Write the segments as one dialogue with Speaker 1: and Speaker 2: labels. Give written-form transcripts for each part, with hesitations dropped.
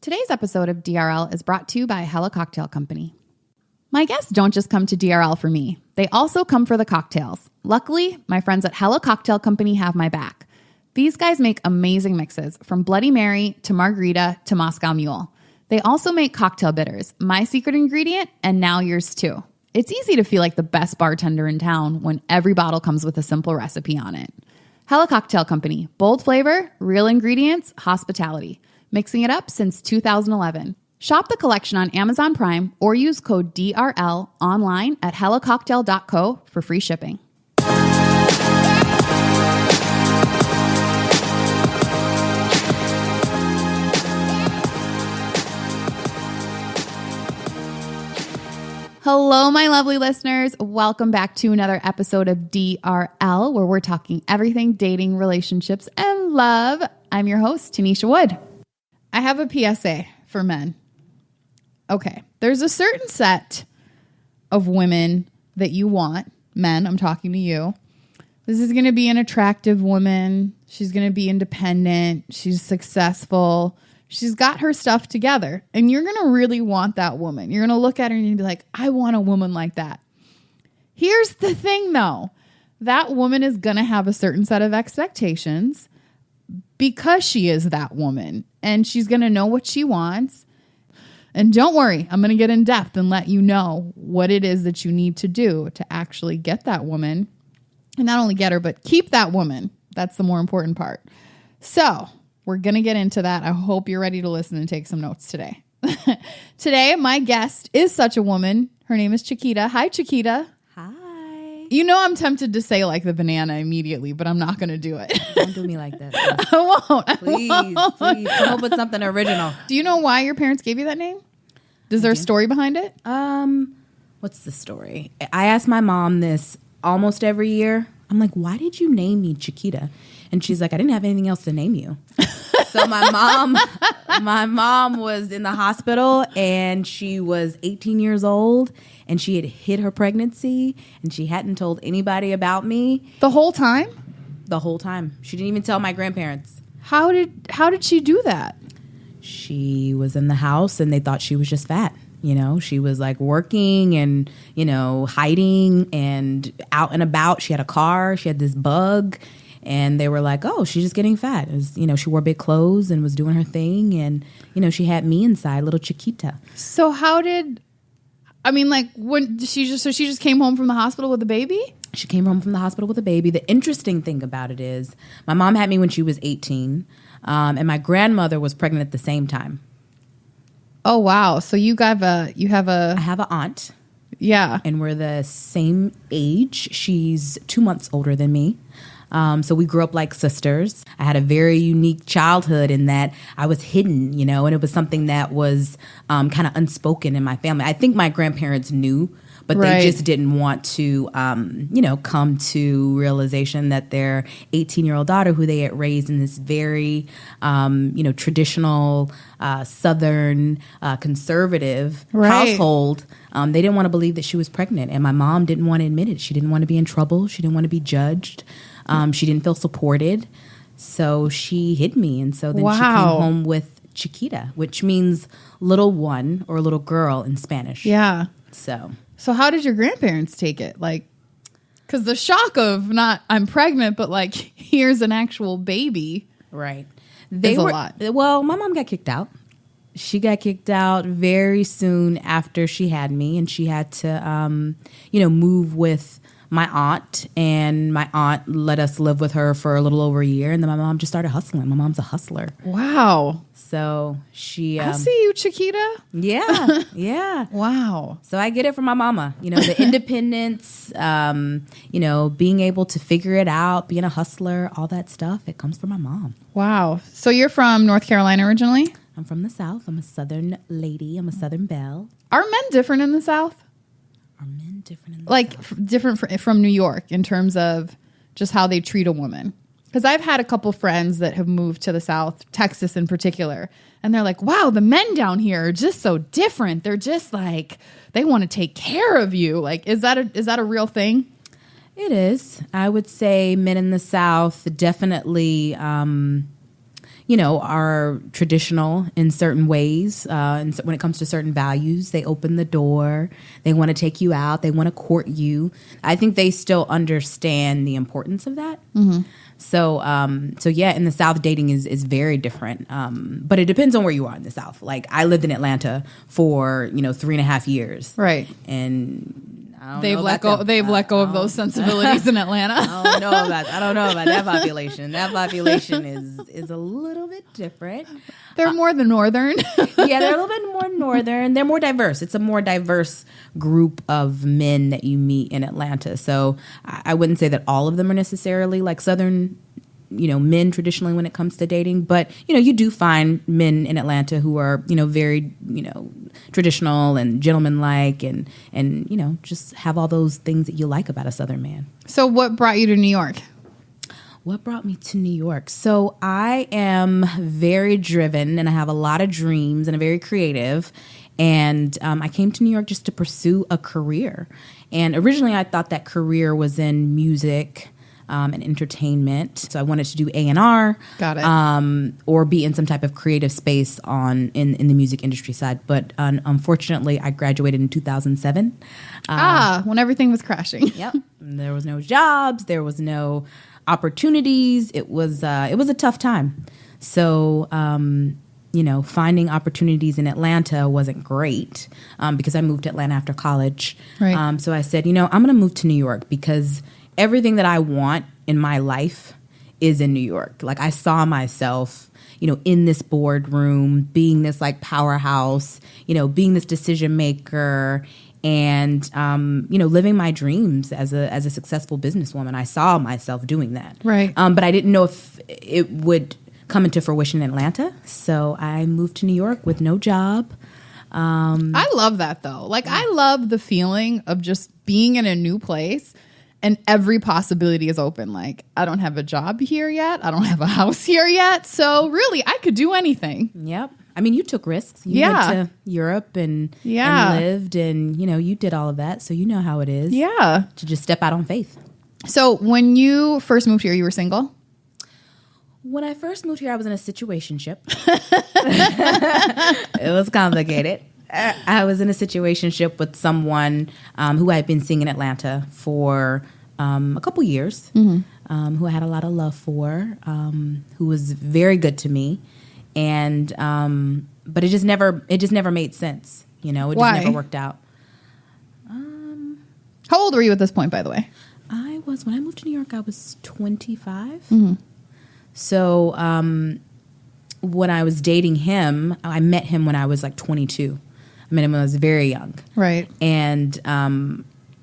Speaker 1: Today's episode of DRL is brought to you by Hella Cocktail Company. My guests don't just come to DRL for me. They also come for the cocktails. Luckily, my friends at Hella Cocktail Company have my back. These guys make amazing mixes, from Bloody Mary to Margarita to Moscow Mule. They also make cocktail bitters, my secret ingredient, and now yours too. It's easy to feel like the best bartender in town when every bottle comes with a simple recipe on it. Hella Cocktail Company, bold flavor, real ingredients, hospitality. Mixing it up since 2011. Shop the collection on Amazon Prime or use code DRL online at hellacocktail.co for free shipping. Hello, my lovely listeners. Welcome back to another episode of DRL, where we're talking everything dating, relationships, and love. I'm your host, Tanisha Wood. I have a PSA for men. Okay, there's a certain set of women that you want. Men, I'm talking to you. This is going to be an attractive woman. She's going to be independent. She's successful. She's got her stuff together. And you're going to really want that woman. You're going to look at her and you're going to be like, I want a woman like that. Here's the thing, though. That woman is going to have a certain set of expectations because she is that woman. And she's going to know what she wants. And don't worry, I'm going to get in depth and let you know what it is that you need to do to actually get that woman. And not only get her, but keep that woman. That's the more important part. So we're going to get into that. I hope you're ready to listen and take some notes today. Today, my guest is such a woman. Her name is Chiquita. Hi, Chiquita.
Speaker 2: Hi.
Speaker 1: You know I'm tempted to say like the banana immediately, but I'm not going to do it.
Speaker 2: Don't do me like that.
Speaker 1: I won't.
Speaker 2: Please come up with something original.
Speaker 1: Do you know why your parents gave you that name? Is there a story behind it?
Speaker 2: What's the story? I ask my mom this almost every year. I'm like, why did you name me Chiquita? And she's like, I didn't have anything else to name you. So my mom was in the hospital and she was 18 years old and she had hid her pregnancy and she hadn't told anybody about me.
Speaker 1: The whole time?
Speaker 2: The whole time. She didn't even tell my grandparents.
Speaker 1: How did she do that?
Speaker 2: She was in the house and they thought she was just fat. You know, she was like working and, you know, hiding and out and about. She had a car. She had this bug. And they were like, oh, she's just getting fat. It was, you know, she wore big clothes and was doing her thing. And, you know, she had me inside, little Chiquita.
Speaker 1: So when she just came home from the hospital with a baby?
Speaker 2: She came home from the hospital with a baby. The interesting thing about it is my mom had me when she was 18. And my grandmother was pregnant at the same time.
Speaker 1: Oh, wow. So I
Speaker 2: have an aunt.
Speaker 1: Yeah.
Speaker 2: And we're the same age. She's 2 months older than me. So we grew up like sisters. I had a very unique childhood in that I was hidden, you know, and it was something that was kind of unspoken in my family. I think my grandparents knew, but
Speaker 1: right.
Speaker 2: They just didn't want to, come to realization that their 18-year-old daughter, who they had raised in this very, traditional, Southern, conservative household, they didn't want to believe that she was pregnant. And my mom didn't want to admit it. She didn't want to be in trouble. She didn't want to be judged. She didn't feel supported. So she hid me. And so then she came home with Chiquita, which means little one or little girl in Spanish.
Speaker 1: Yeah.
Speaker 2: So
Speaker 1: how did your grandparents take it? Like, because the shock of not I'm pregnant, but like here's an actual baby.
Speaker 2: Right.
Speaker 1: A lot.
Speaker 2: Well, my mom got kicked out. She got kicked out very soon after she had me, and she had to, move with my aunt, and my aunt let us live with her for a little over a year, and then my mom just started hustling. My mom's a hustler.
Speaker 1: Wow.
Speaker 2: So she...
Speaker 1: I see you, Chiquita.
Speaker 2: Yeah, yeah.
Speaker 1: Wow.
Speaker 2: So I get it from my mama. You know, the independence, being able to figure it out, being a hustler, all that stuff, it comes from my mom.
Speaker 1: Wow. So you're from North Carolina originally?
Speaker 2: I'm from the South. I'm a Southern lady. I'm a Southern belle.
Speaker 1: Are men different in the South?
Speaker 2: Are men different in the
Speaker 1: South? Different from New York in terms of just how they treat a woman? Because I've had a couple friends that have moved to the South, Texas in particular, and they're like, wow, the men down here are just so different. They're just like, they want to take care of you. Like, is that a real thing?
Speaker 2: It is. I would say men in the South definitely, are traditional in certain ways. And so when it comes to certain values, they open the door. They want to take you out. They want to court you. I think they still understand the importance of that. Mm-hmm. So yeah, in the South, dating is very different. But it depends on where you are in the South. Like, I lived in Atlanta for 3.5 years,
Speaker 1: right?
Speaker 2: And
Speaker 1: they've let go of those sensibilities in Atlanta.
Speaker 2: I don't know about that population. That population is a little bit different.
Speaker 1: They're more the northern.
Speaker 2: Yeah, they're a little bit more northern. They're more diverse. It's a more diverse group of men that you meet in Atlanta. So I wouldn't say that all of them are necessarily like Southern, men traditionally when it comes to dating. But, you do find men in Atlanta who are, very, traditional and gentlemanlike and just have all those things that you like about a Southern man.
Speaker 1: So what brought you to New York?
Speaker 2: What brought me to New York? So I am very driven and I have a lot of dreams and I'm very creative. And I came to New York just to pursue a career. And originally I thought that career was in music and entertainment. So I wanted to do A&R.
Speaker 1: Got it.
Speaker 2: Or be in some type of creative space in the music industry side. But unfortunately, I graduated in 2007.
Speaker 1: When everything was crashing.
Speaker 2: Yep. There was no jobs. There was no opportunities. It was a tough time. So, finding opportunities in Atlanta wasn't great because I moved to Atlanta after college.
Speaker 1: Right.
Speaker 2: So I said, I'm going to move to New York because everything that I want in my life is in New York. Like, I saw myself, in this boardroom, being this like powerhouse, being this decision maker, and living my dreams as a successful businesswoman. I saw myself doing that.
Speaker 1: Right.
Speaker 2: But I didn't know if it would come into fruition in Atlanta. So I moved to New York with no job.
Speaker 1: I love that though. Like, I love the feeling of just being in a new place and every possibility is open. Like, I don't have a job here yet. I don't have a house here yet. So really, I could do anything.
Speaker 2: Yep. I mean, you took risks. You went to Europe and lived and, you did all of that. So you know how it is to just step out on faith.
Speaker 1: So when you first moved here, you were single?
Speaker 2: When I first moved here, I was in a situationship. It was complicated. I was in a situationship with someone who I had been seeing in Atlanta for a couple years, who I had a lot of love for, who was very good to me. And but it just never made sense. It just never worked out.
Speaker 1: How old were you at this point, by the way?
Speaker 2: When I moved to New York, I was 25. Mm-hmm. So when I was dating him, I met him when I was like 22. I met him when I was very young.
Speaker 1: Right.
Speaker 2: And,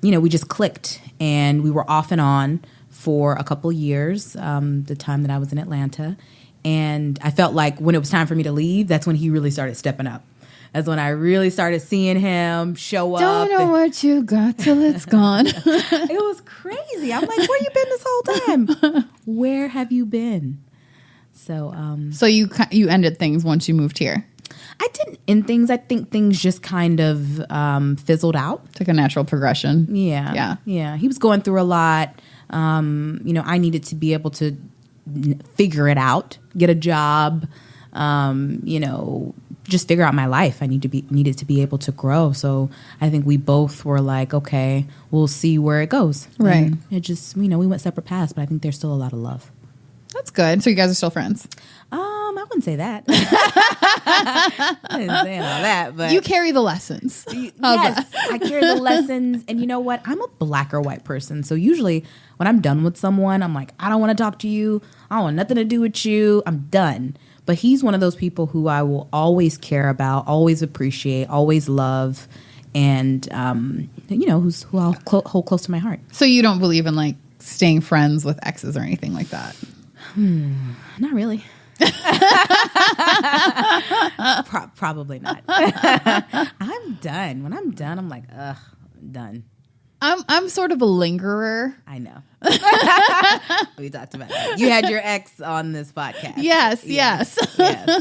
Speaker 2: we just clicked and we were off and on for a couple years, the time that I was in Atlanta. And I felt like when it was time for me to leave, that's when he really started stepping up. That's when I really started seeing him show up.
Speaker 1: Don't know what you got till it's gone.
Speaker 2: It was crazy. I'm like, where you been this whole time? Where have you been? So
Speaker 1: you ended things once you moved here?
Speaker 2: I didn't end things. I think things just kind of fizzled out.
Speaker 1: Took a natural progression.
Speaker 2: Yeah. He was going through a lot. I needed to be able to figure it out, get a job, just figure out my life. I needed to be able to grow. So I think we both were like, okay, we'll see where it goes.
Speaker 1: Right.
Speaker 2: And it just, we went separate paths, but I think there's still a lot of love.
Speaker 1: That's good. So you guys are still friends?
Speaker 2: I wouldn't say that. I didn't say all that, but
Speaker 1: you carry the lessons.
Speaker 2: Yes, I carry the lessons. And you know what? I'm a black or white person. So usually when I'm done with someone, I'm like, I don't want to talk to you. I don't want nothing to do with you. I'm done. But he's one of those people who I will always care about, always appreciate, always love, and who I'll hold close to my heart.
Speaker 1: So you don't believe in like staying friends with exes or anything like that?
Speaker 2: Not really. Probably not. I'm done. When I'm done, I'm like, ugh, I'm done.
Speaker 1: I'm sort of a lingerer.
Speaker 2: I know. We talked about that. You had your ex on this podcast.
Speaker 1: Yes.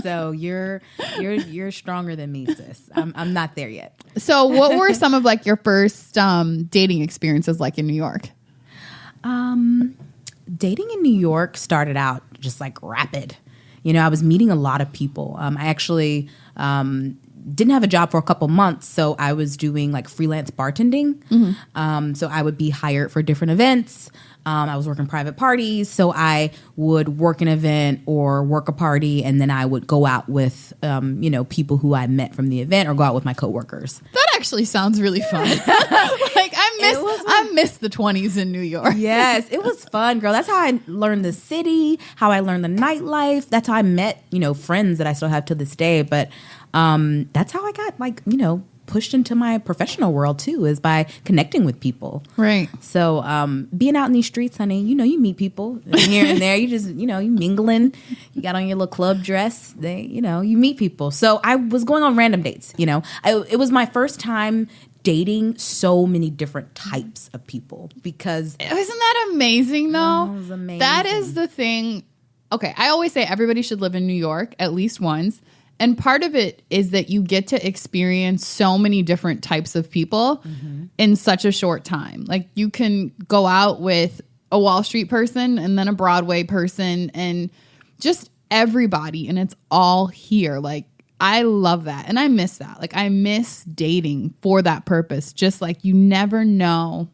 Speaker 2: So you're stronger than me, sis. I'm not there yet.
Speaker 1: So what were some of like your first dating experiences like in New York?
Speaker 2: Dating in New York started out just like rapid. I was meeting a lot of people. I actually didn't have a job for a couple months, so I was doing like freelance bartending. So I would be hired for different events. I was working private parties, so I would work an event or work a party, and then I would go out with, people who I met from the event, or go out with my coworkers.
Speaker 1: That actually sounds really fun. I miss the 20s in New York.
Speaker 2: Yes, it was fun, girl. That's how I learned the city, how I learned the nightlife. That's how I met, friends that I still have to this day. But that's how I got, pushed into my professional world too, is by connecting with people.
Speaker 1: Right.
Speaker 2: So being out in these streets, honey, you meet people here and there. You just, you mingling. You got on your little club dress. You meet people. So I was going on random dates. It was my first time dating so many different types of people, because
Speaker 1: isn't that amazing though?
Speaker 2: It was amazing.
Speaker 1: That is the thing. Okay, I always say everybody should live in New York at least once. And part of it is that you get to experience so many different types of people in such a short time. Like, you can go out with a Wall Street person and then a Broadway person and just everybody, and it's all here. Like, I love that. And I miss that. Like, I miss dating for that purpose. Just like, you never know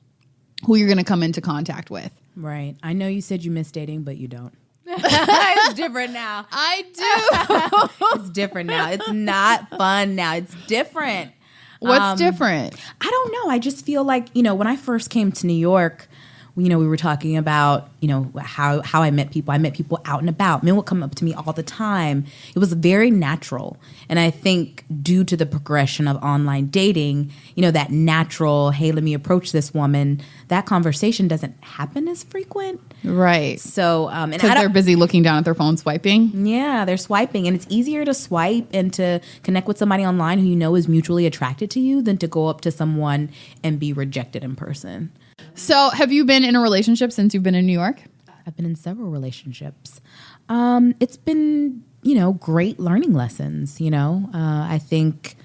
Speaker 1: who you're going to come into contact with.
Speaker 2: Right. I know you said you miss dating, but you don't. It's different now.
Speaker 1: I do.
Speaker 2: It's different now. It's not fun now. It's different.
Speaker 1: What's different?
Speaker 2: I don't know. I just feel like, when I first came to New York, we were talking about, how I met people. I met people out and about. Men would come up to me all the time. It was very natural. And I think due to the progression of online dating, that natural, hey, let me approach this woman, that conversation doesn't happen as frequent.
Speaker 1: Right.
Speaker 2: So,
Speaker 1: because they're busy looking down at their phone swiping.
Speaker 2: Yeah, they're swiping. And it's easier to swipe and to connect with somebody online who is mutually attracted to you than to go up to someone and be rejected in person.
Speaker 1: So have you been in a relationship since you've been in New York?
Speaker 2: I've been in several relationships. It's been, great learning lessons. I think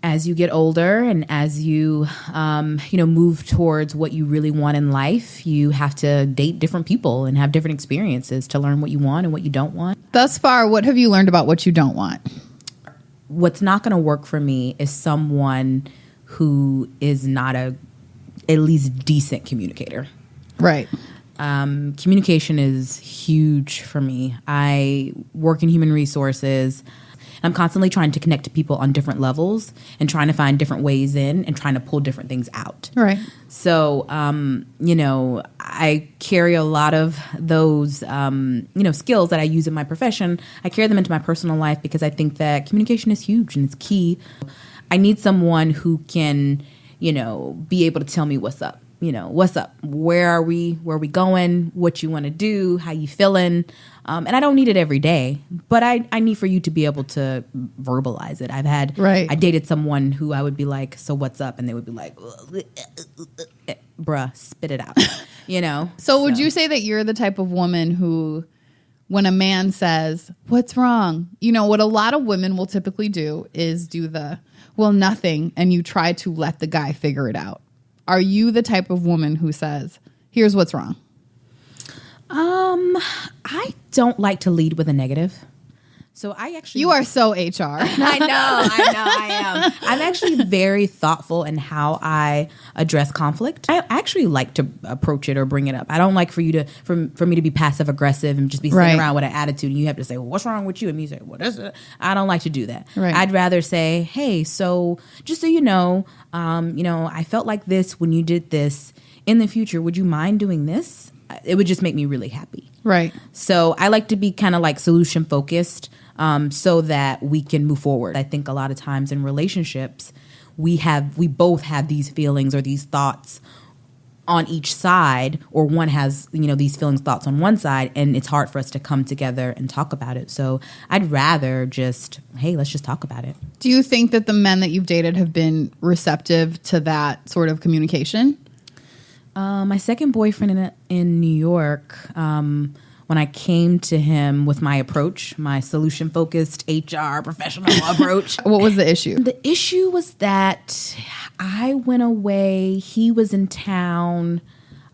Speaker 2: as you get older and as you, move towards what you really want in life, you have to date different people and have different experiences to learn what you want and what you don't want.
Speaker 1: Thus far, what have you learned about what you don't want?
Speaker 2: What's not going to work for me is someone who is not at least decent communicator.
Speaker 1: Right.
Speaker 2: Communication is huge for me. I work in human resources. I'm constantly trying to connect to people on different levels and trying to find different ways in and trying to pull different things out.
Speaker 1: Right.
Speaker 2: So, I carry a lot of those, skills that I use in my profession. I carry them into my personal life because I think that communication is huge and it's key. I need someone who can, be able to tell me what's up. What's up? Where are we? Where are we going? What you want to do? How you feeling? And I don't need it every day, but I need for you to be able to verbalize it. I dated someone who I would be like, so what's up? And they would be like, bruh, spit it out,
Speaker 1: So would you say that you're the type of woman who, when a man says, what's wrong? What a lot of women will typically do is do well, nothing. And you try to let the guy figure it out. Are you the type of woman who says, here's what's wrong?
Speaker 2: I don't like to lead with a negative. So
Speaker 1: You are so HR.
Speaker 2: I know I am. I'm actually very thoughtful in how I address conflict. I actually like to approach it or bring it up. I don't like for me to be passive aggressive and just be sitting around with an attitude and you have to say, well, what's wrong with you? And me say, well, this is. I don't like to do that.
Speaker 1: Right.
Speaker 2: I'd rather say, hey, so just so you know, I felt like this when you did this. In the future, would you mind doing this? It would just make me really happy.
Speaker 1: Right.
Speaker 2: So I like to be kind of like solution focused, so that we can move forward. I think a lot of times in relationships, we both have these feelings or these thoughts on each side, or one has, these feelings, thoughts on one side, and it's hard for us to come together and talk about it. So I'd rather just, hey, let's just talk about it.
Speaker 1: Do you think that the men that you've dated have been receptive to that sort of communication?
Speaker 2: My second boyfriend in New York, when I came to him with my approach, my solution-focused HR professional approach.
Speaker 1: What was the issue?
Speaker 2: The issue was that I went away. He was in town.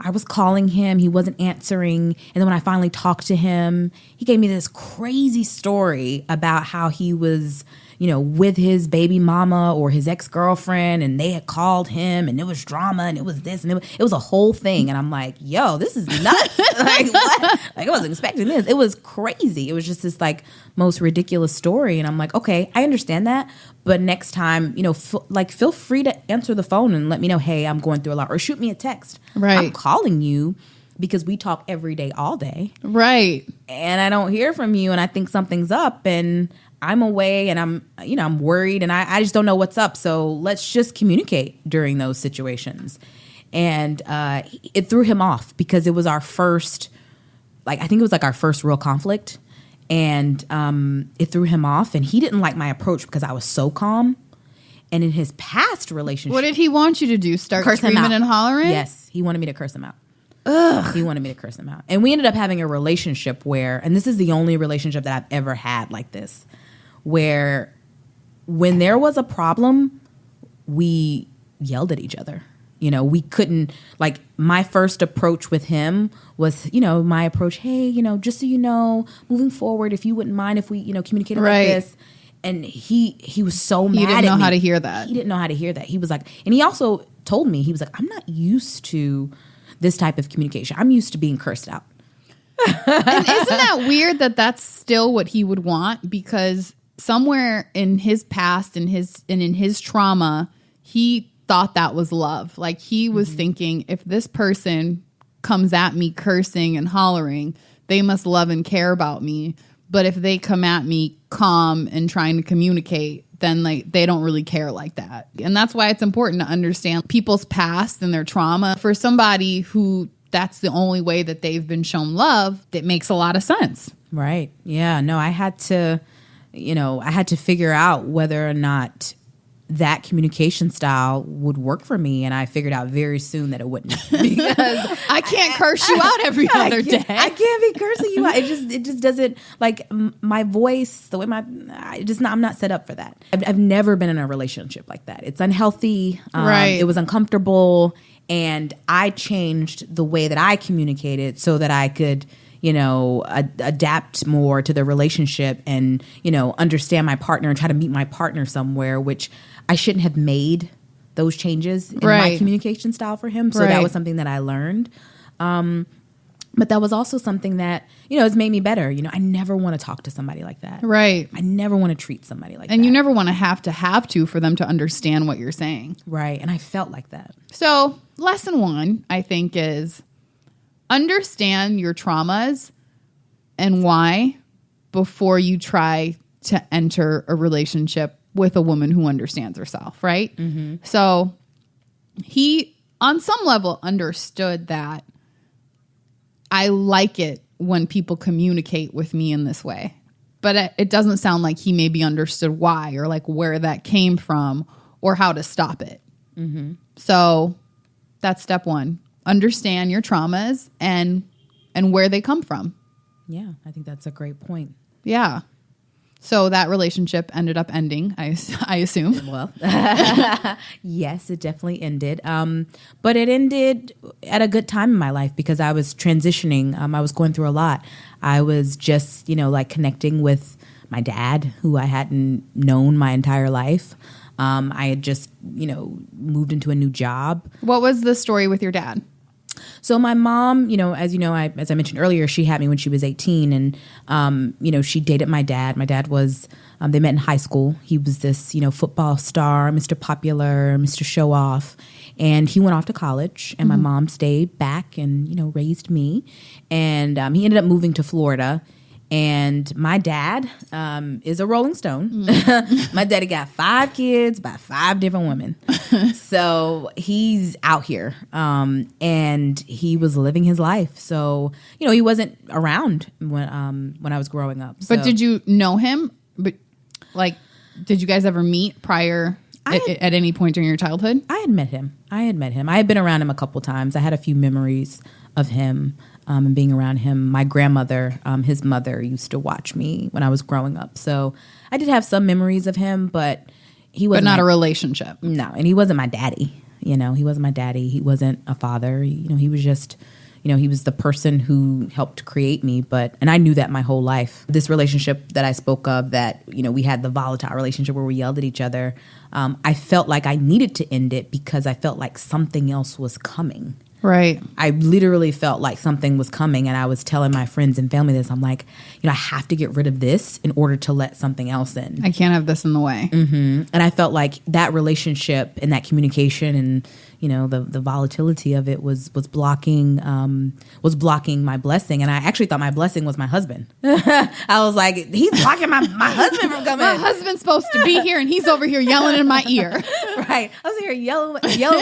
Speaker 2: I was calling him, he wasn't answering. And then when I finally talked to him, he gave me this crazy story about how he was, with his baby mama or his ex-girlfriend, and they had called him, and it was drama, and it was this, and it was a whole thing. And I'm like, yo, this is nuts. Like, what? Like, I wasn't expecting this. It was crazy. It was just this like most ridiculous story. And I'm like, okay, I understand that. But next time, feel free to answer the phone and let me know, hey, I'm going through a lot, or shoot me a text.
Speaker 1: Right.
Speaker 2: I'm calling you because we talk every day, all day.
Speaker 1: Right.
Speaker 2: And I don't hear from you, and I think something's up, and I'm away, and I'm worried, and I just don't know what's up. So let's just communicate during those situations. And it threw him off because it was our first, I think it was like our first real conflict. And it threw him off, and he didn't like my approach because I was so calm. And in his past relationship,
Speaker 1: what did he want you to do? Start
Speaker 2: curse
Speaker 1: screaming
Speaker 2: him out.
Speaker 1: and hollering?
Speaker 2: Yes, he wanted me to curse him out.
Speaker 1: Ugh.
Speaker 2: He wanted me to curse him out. And we ended up having a relationship where, and this is the only relationship that I've ever had like this, where when there was a problem, we yelled at each other. We couldn't, my first approach with him was, my approach, hey, just so you know, moving forward, if you wouldn't mind if we, communicated
Speaker 1: right.
Speaker 2: like this. And he was so mad at me.
Speaker 1: He didn't know how to hear that.
Speaker 2: He didn't know how to hear that. He was like, and he also told me, he was like, I'm not used to this type of communication. I'm used to being cursed out.
Speaker 1: And isn't that weird that that's still what he would want? Because somewhere in his past and in his trauma, he thought that was love. Like he was thinking, if this person comes at me cursing and hollering, they must love and care about me. But if they come at me calm and trying to communicate, then they don't really care like that. And that's why it's important to understand people's past and their trauma. For somebody who that's the only way that they've been shown love, that makes a lot of sense.
Speaker 2: Right. Yeah. No, I had to figure out whether or not that communication style would work for me. And I figured out very soon that it wouldn't, because
Speaker 1: I can't curse you out every other day.
Speaker 2: I can't be cursing you out. It just doesn't, my voice, the way I'm not set up for that. I've never been in a relationship like that. It's unhealthy.
Speaker 1: Right.
Speaker 2: It was uncomfortable. And I changed the way that I communicated so that I could, adapt more to the relationship and, understand my partner and try to meet my partner somewhere, which I shouldn't have made those changes in my communication style for him. So that was something that I learned. But that was also something that, has made me better. I never want to talk to somebody like that.
Speaker 1: Right.
Speaker 2: I never want to treat somebody like that.
Speaker 1: And you never want to have to for them to understand what you're saying.
Speaker 2: Right. And I felt like that.
Speaker 1: So lesson 1, I think, is understand your traumas and why before you try to enter a relationship with a woman who understands herself, right? Mm-hmm. So he, on some level, understood that I like it when people communicate with me in this way. But it doesn't sound like he maybe understood why or where that came from or how to stop it. Mm-hmm. So that's step 1. Understand your traumas and where they come from.
Speaker 2: Yeah, I think that's a great point.
Speaker 1: Yeah. So that relationship ended up ending, I assume.
Speaker 2: Well, yes, it definitely ended. But it ended at a good time in my life because I was transitioning. I was going through a lot. I was just, connecting with my dad, who I hadn't known my entire life. I had just, moved into a new job.
Speaker 1: What was the story with your dad?
Speaker 2: So my mom, as I mentioned earlier, she had me when she was 18, and she dated my dad. My dad was, they met in high school. He was this, football star, Mr. Popular, Mr. Show Off, and he went off to college. And my mom stayed back and raised me, and he ended up moving to Florida. And my dad is a Rolling Stone. My daddy got 5 kids by 5 different women. So he's out here. And he was living his life. So, he wasn't around when I was growing up. So.
Speaker 1: But did you know him? But did you guys ever meet prior at any point during your childhood?
Speaker 2: I had met him. I had been around him a couple times. I had a few memories of him. And being around him. My grandmother, his mother, used to watch me when I was growing up. So I did have some memories of him, but he wasn't.
Speaker 1: But not a relationship.
Speaker 2: No, and he wasn't my daddy. You know, he wasn't my daddy. He wasn't a father. You know, he was just, you know, he was the person who helped create me. And I knew that my whole life. This relationship that I spoke of, that, you know, we had the volatile relationship where we yelled at each other. I felt like I needed to end it because I felt like something else was coming.
Speaker 1: Right.
Speaker 2: I literally felt like something was coming, and I was telling my friends and family this. I'm like, you know, I have to get rid of this in order to let something else in.
Speaker 1: I can't have this in the way.
Speaker 2: Mm-hmm. And I felt like that relationship and that communication and, you know, the volatility of it was blocking my blessing. And I actually thought my blessing was my husband. I was like, he's blocking my husband from coming.
Speaker 1: My husband's supposed to be here, and he's over here yelling in my ear.
Speaker 2: Right. I was here yelling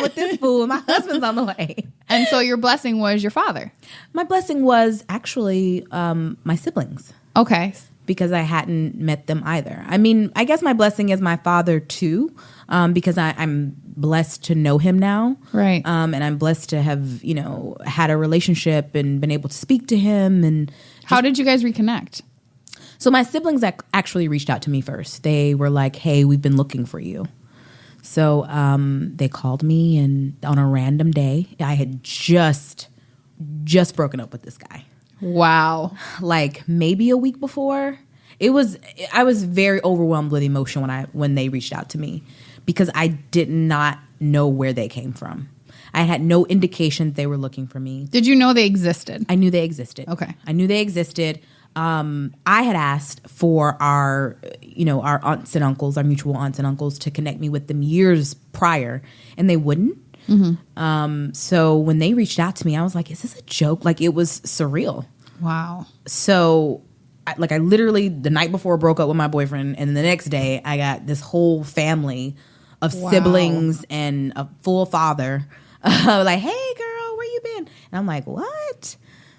Speaker 2: with this fool, and my husband's on the way.
Speaker 1: And so your blessing was your father.
Speaker 2: My blessing was actually my siblings.
Speaker 1: Okay.
Speaker 2: Because I hadn't met them either. I mean, I guess my blessing is my father too, because I'm blessed to know him now.
Speaker 1: Right.
Speaker 2: And I'm blessed to have, you know, had a relationship and been able to speak to him. And
Speaker 1: how did you guys reconnect?
Speaker 2: So my siblings actually reached out to me first. They were like, hey, we've been looking for you. So they called me, and on a random day, I had just broken up with this guy.
Speaker 1: Wow.
Speaker 2: Like maybe a week before. I was very overwhelmed with emotion when they reached out to me, because I did not know where they came from. I had no indication they were looking for me.
Speaker 1: Did you know they existed?
Speaker 2: I knew they existed.
Speaker 1: Okay.
Speaker 2: I knew they existed. I had asked for our aunts and uncles, our mutual aunts and uncles, to connect me with them years prior, and they wouldn't. Mm-hmm. So when they reached out to me, I was like, is this a joke? Like, it was surreal.
Speaker 1: Wow.
Speaker 2: So I literally the night before broke up with my boyfriend, and the next day I got this whole family of siblings and a full father like, hey girl, where you been? And I'm like, what?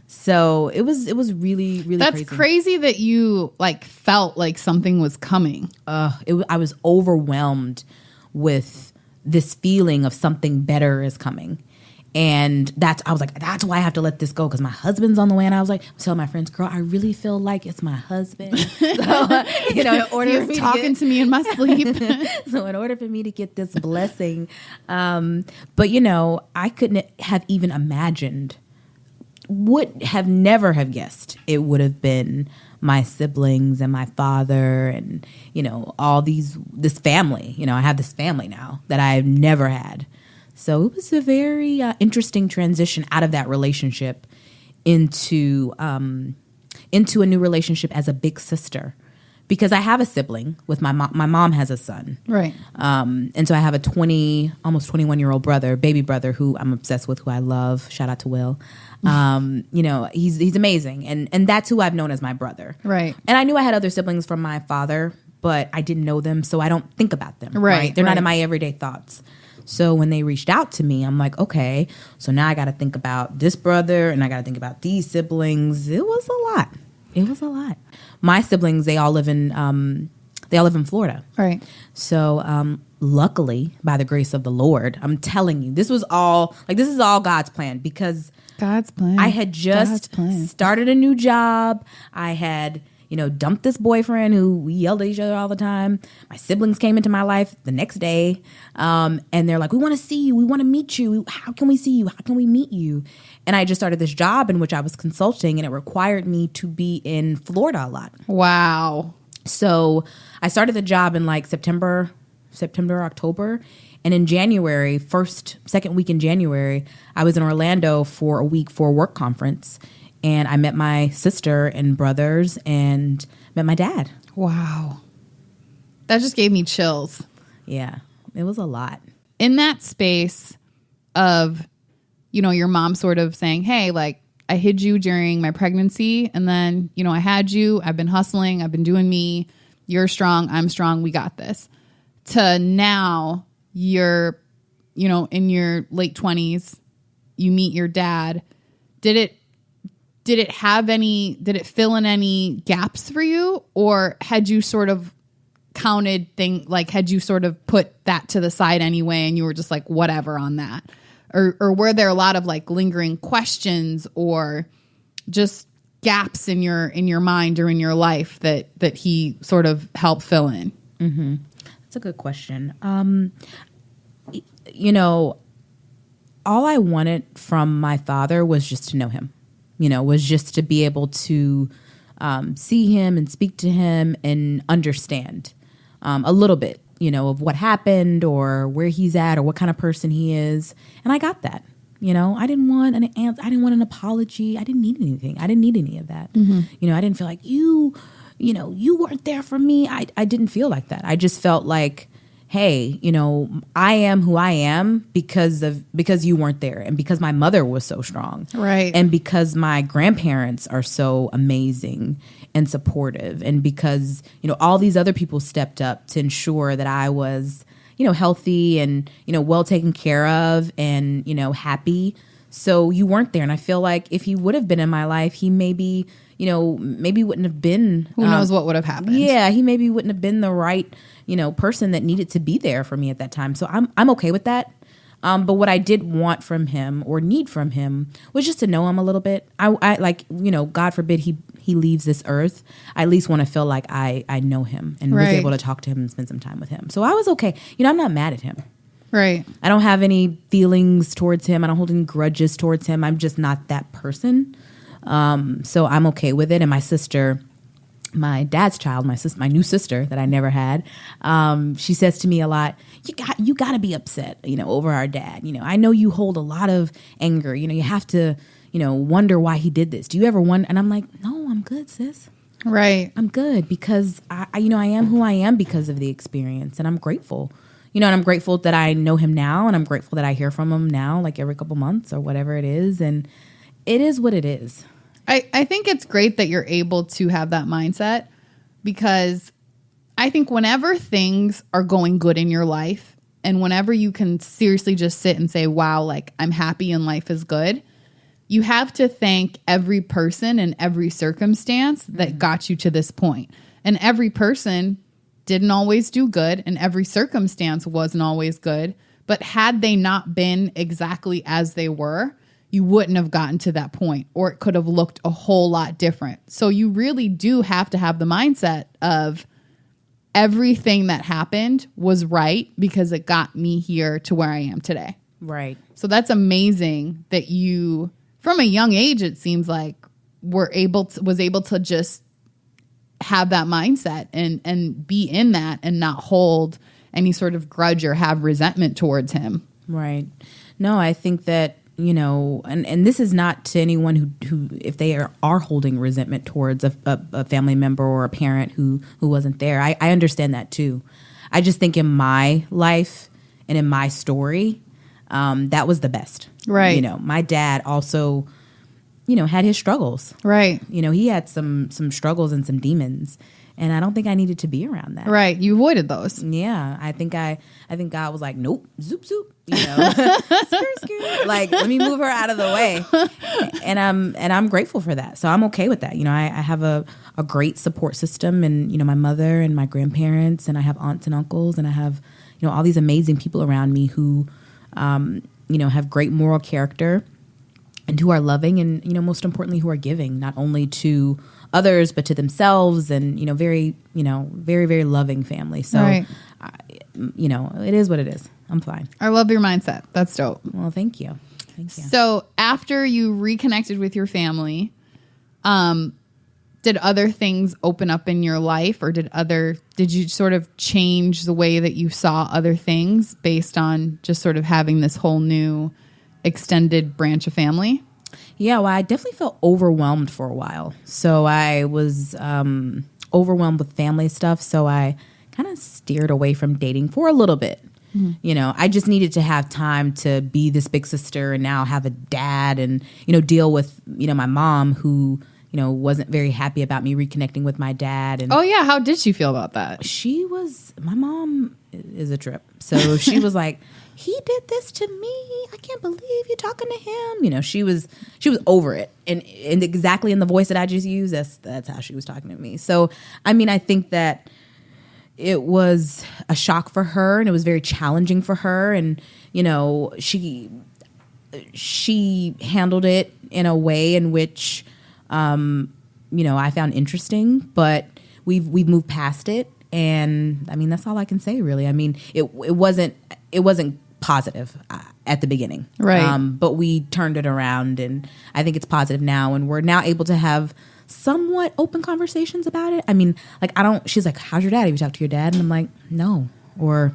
Speaker 2: So it was really, really
Speaker 1: That's crazy that you like felt like something was coming.
Speaker 2: I was overwhelmed with this feeling of something better is coming. And I was like, that's why I have to let this go, because my husband's on the way. And I was like, telling my friends, girl, I really feel like it's my husband. So, you know, in order
Speaker 1: He's talking to me in my sleep.
Speaker 2: So in order for me to get this blessing, but you know, I couldn't have even imagined, never have guessed it would have been my siblings and my father and, you know, this family. You know, I have this family now that I've never had. So it was a very interesting transition out of that relationship into a new relationship as a big sister, because I have a sibling with my mom. My mom has a son,
Speaker 1: right?
Speaker 2: And so I have a almost 21-year-old brother, baby brother, who I'm obsessed with, who I love. Shout out to Will. You know, he's amazing, and that's who I've known as my brother,
Speaker 1: right?
Speaker 2: And I knew I had other siblings from my father, but I didn't know them, so I don't think about them. Right? They're not in my everyday thoughts. So when they reached out to me, I'm like, okay, so now I got to think about this brother, and I got to think about these siblings. It was a lot. My siblings, they all live in Florida.
Speaker 1: Right.
Speaker 2: So luckily, by the grace of the Lord, I'm telling you, this is all God's plan, because
Speaker 1: God's plan.
Speaker 2: I had just started a new job. I had, you know, dumped this boyfriend who we yelled at each other all the time. My siblings came into my life the next day, and they're like, we want to see you. We want to meet you. How can we see you? How can we meet you? And I just started this job in which I was consulting, and it required me to be in Florida a lot.
Speaker 1: Wow.
Speaker 2: So I started the job in like September, October. And in January, second week in January, I was in Orlando for a week for a work conference. And I met my sister and brothers and met my dad.
Speaker 1: Wow. That just gave me chills.
Speaker 2: Yeah, it was a lot.
Speaker 1: In that space of, you know, your mom sort of saying, hey, like, I hid you during my pregnancy, and then, you know, I had you. I've been hustling. I've been doing me. You're strong. I'm strong. We got this. To now, you're, you know, in your late 20s, you meet your dad. Did it fill in any gaps for you, or had you sort of had you sort of put that to the side anyway, and you were just like, whatever on that? Or were there a lot of like lingering questions or just gaps in your mind or in your life that he sort of helped fill in?
Speaker 2: Mm-hmm. That's a good question. You know, all I wanted from my father was just to know him, was just to be able to see him and speak to him and understand a little bit, of what happened or where he's at or what kind of person he is. And I got that. I didn't want an answer. I didn't want an apology. I didn't need anything. I didn't need any of that. I didn't feel like you weren't there for me. I didn't feel like that. I just felt like, hey, I am who I am because you weren't there, and because my mother was so strong.
Speaker 1: Right.
Speaker 2: And because my grandparents are so amazing and supportive, and because, all these other people stepped up to ensure that I was, healthy and, well taken care of and, happy. So you weren't there. And I feel like if he would have been in my life, he maybe wouldn't have been.
Speaker 1: Who knows what would have happened?
Speaker 2: Yeah, he maybe wouldn't have been the right, person that needed to be there for me at that time. So I'm okay with that. But what I did want from him or need from him was just to know him a little bit. I like, God forbid he leaves this earth. I at least want to feel like I know him and was able to talk to him and spend some time with him. So I was okay. I'm not mad at him.
Speaker 1: Right. I
Speaker 2: don't have any feelings towards him. I don't hold any grudges towards him. I'm just not that person. So I'm okay with it. And my sister, my dad's child, my new sister that I never had, she says to me a lot, you got to be upset, over our dad. I know you hold a lot of anger. You have to, wonder why he did this. Do you ever wonder? And I'm like, no, I'm good, sis.
Speaker 1: Right.
Speaker 2: I'm good because I am who I am because of the experience, and I'm grateful. And I'm grateful that I know him now, and I'm grateful that I hear from him now, like every couple months or whatever it is. And it is what it is.
Speaker 1: I think it's great that you're able to have that mindset, because I think whenever things are going good in your life and whenever you can seriously just sit and say, wow, like I'm happy and life is good, you have to thank every person and every circumstance that got you to this point. And every person didn't always do good, and every circumstance wasn't always good. But had they not been exactly as they were, you wouldn't have gotten to that point, or it could have looked a whole lot different. So you really do have to have the mindset of everything that happened was right because it got me here to where I am today.
Speaker 2: Right.
Speaker 1: So that's amazing that you, from a young age, it seems like was able to just have that mindset and be in that and not hold any sort of grudge or have resentment towards him.
Speaker 2: Right. No, I think that, and this is not to anyone who if they are holding resentment towards a family member or a parent who wasn't there. I understand that too. I just think in my life and in my story, that was the best.
Speaker 1: Right.
Speaker 2: My dad also, had his struggles.
Speaker 1: Right.
Speaker 2: He had some struggles and some demons. And I don't think I needed to be around that.
Speaker 1: Right. You avoided those.
Speaker 2: Yeah. I think God was like, nope, zoop, zoop, skirt. Like, let me move her out of the way. And I'm grateful for that. So I'm okay with that. I have a great support system, and, my mother and my grandparents, and I have aunts and uncles, and I have, all these amazing people around me who, have great moral character and who are loving and, most importantly, who are giving not only to others, but to themselves, and, very, very, very loving family. So,
Speaker 1: right.
Speaker 2: It is what it is. I'm fine.
Speaker 1: I love your mindset. That's dope.
Speaker 2: Well, thank you. Thank you.
Speaker 1: So after you reconnected with your family, did other things open up in your life, or did you sort of change the way that you saw other things based on just sort of having this whole new extended branch of family?
Speaker 2: Yeah, well, I definitely felt overwhelmed for a while. So I was overwhelmed with family stuff. So I kind of steered away from dating for a little bit. Mm-hmm. I just needed to have time to be this big sister and now have a dad and, deal with, my mom who, wasn't very happy about me reconnecting with my dad. And
Speaker 1: oh, yeah. How did she feel about that?
Speaker 2: My mom is a trip. So she was like, he did this to me. I can't believe you're talking to him. She was over it. And exactly in the voice that I just used, that's how she was talking to me. So, I think that it was a shock for her, and it was very challenging for her. And, she handled it in a way in which, I found interesting, but we've moved past it. And that's all I can say, really. It wasn't positive at the beginning.
Speaker 1: Right.
Speaker 2: But we turned it around, and I think it's positive now, and we're now able to have somewhat open conversations about it. I mean, like, she's like, how's your dad? Have you talked to your dad? And I'm like, no. Or,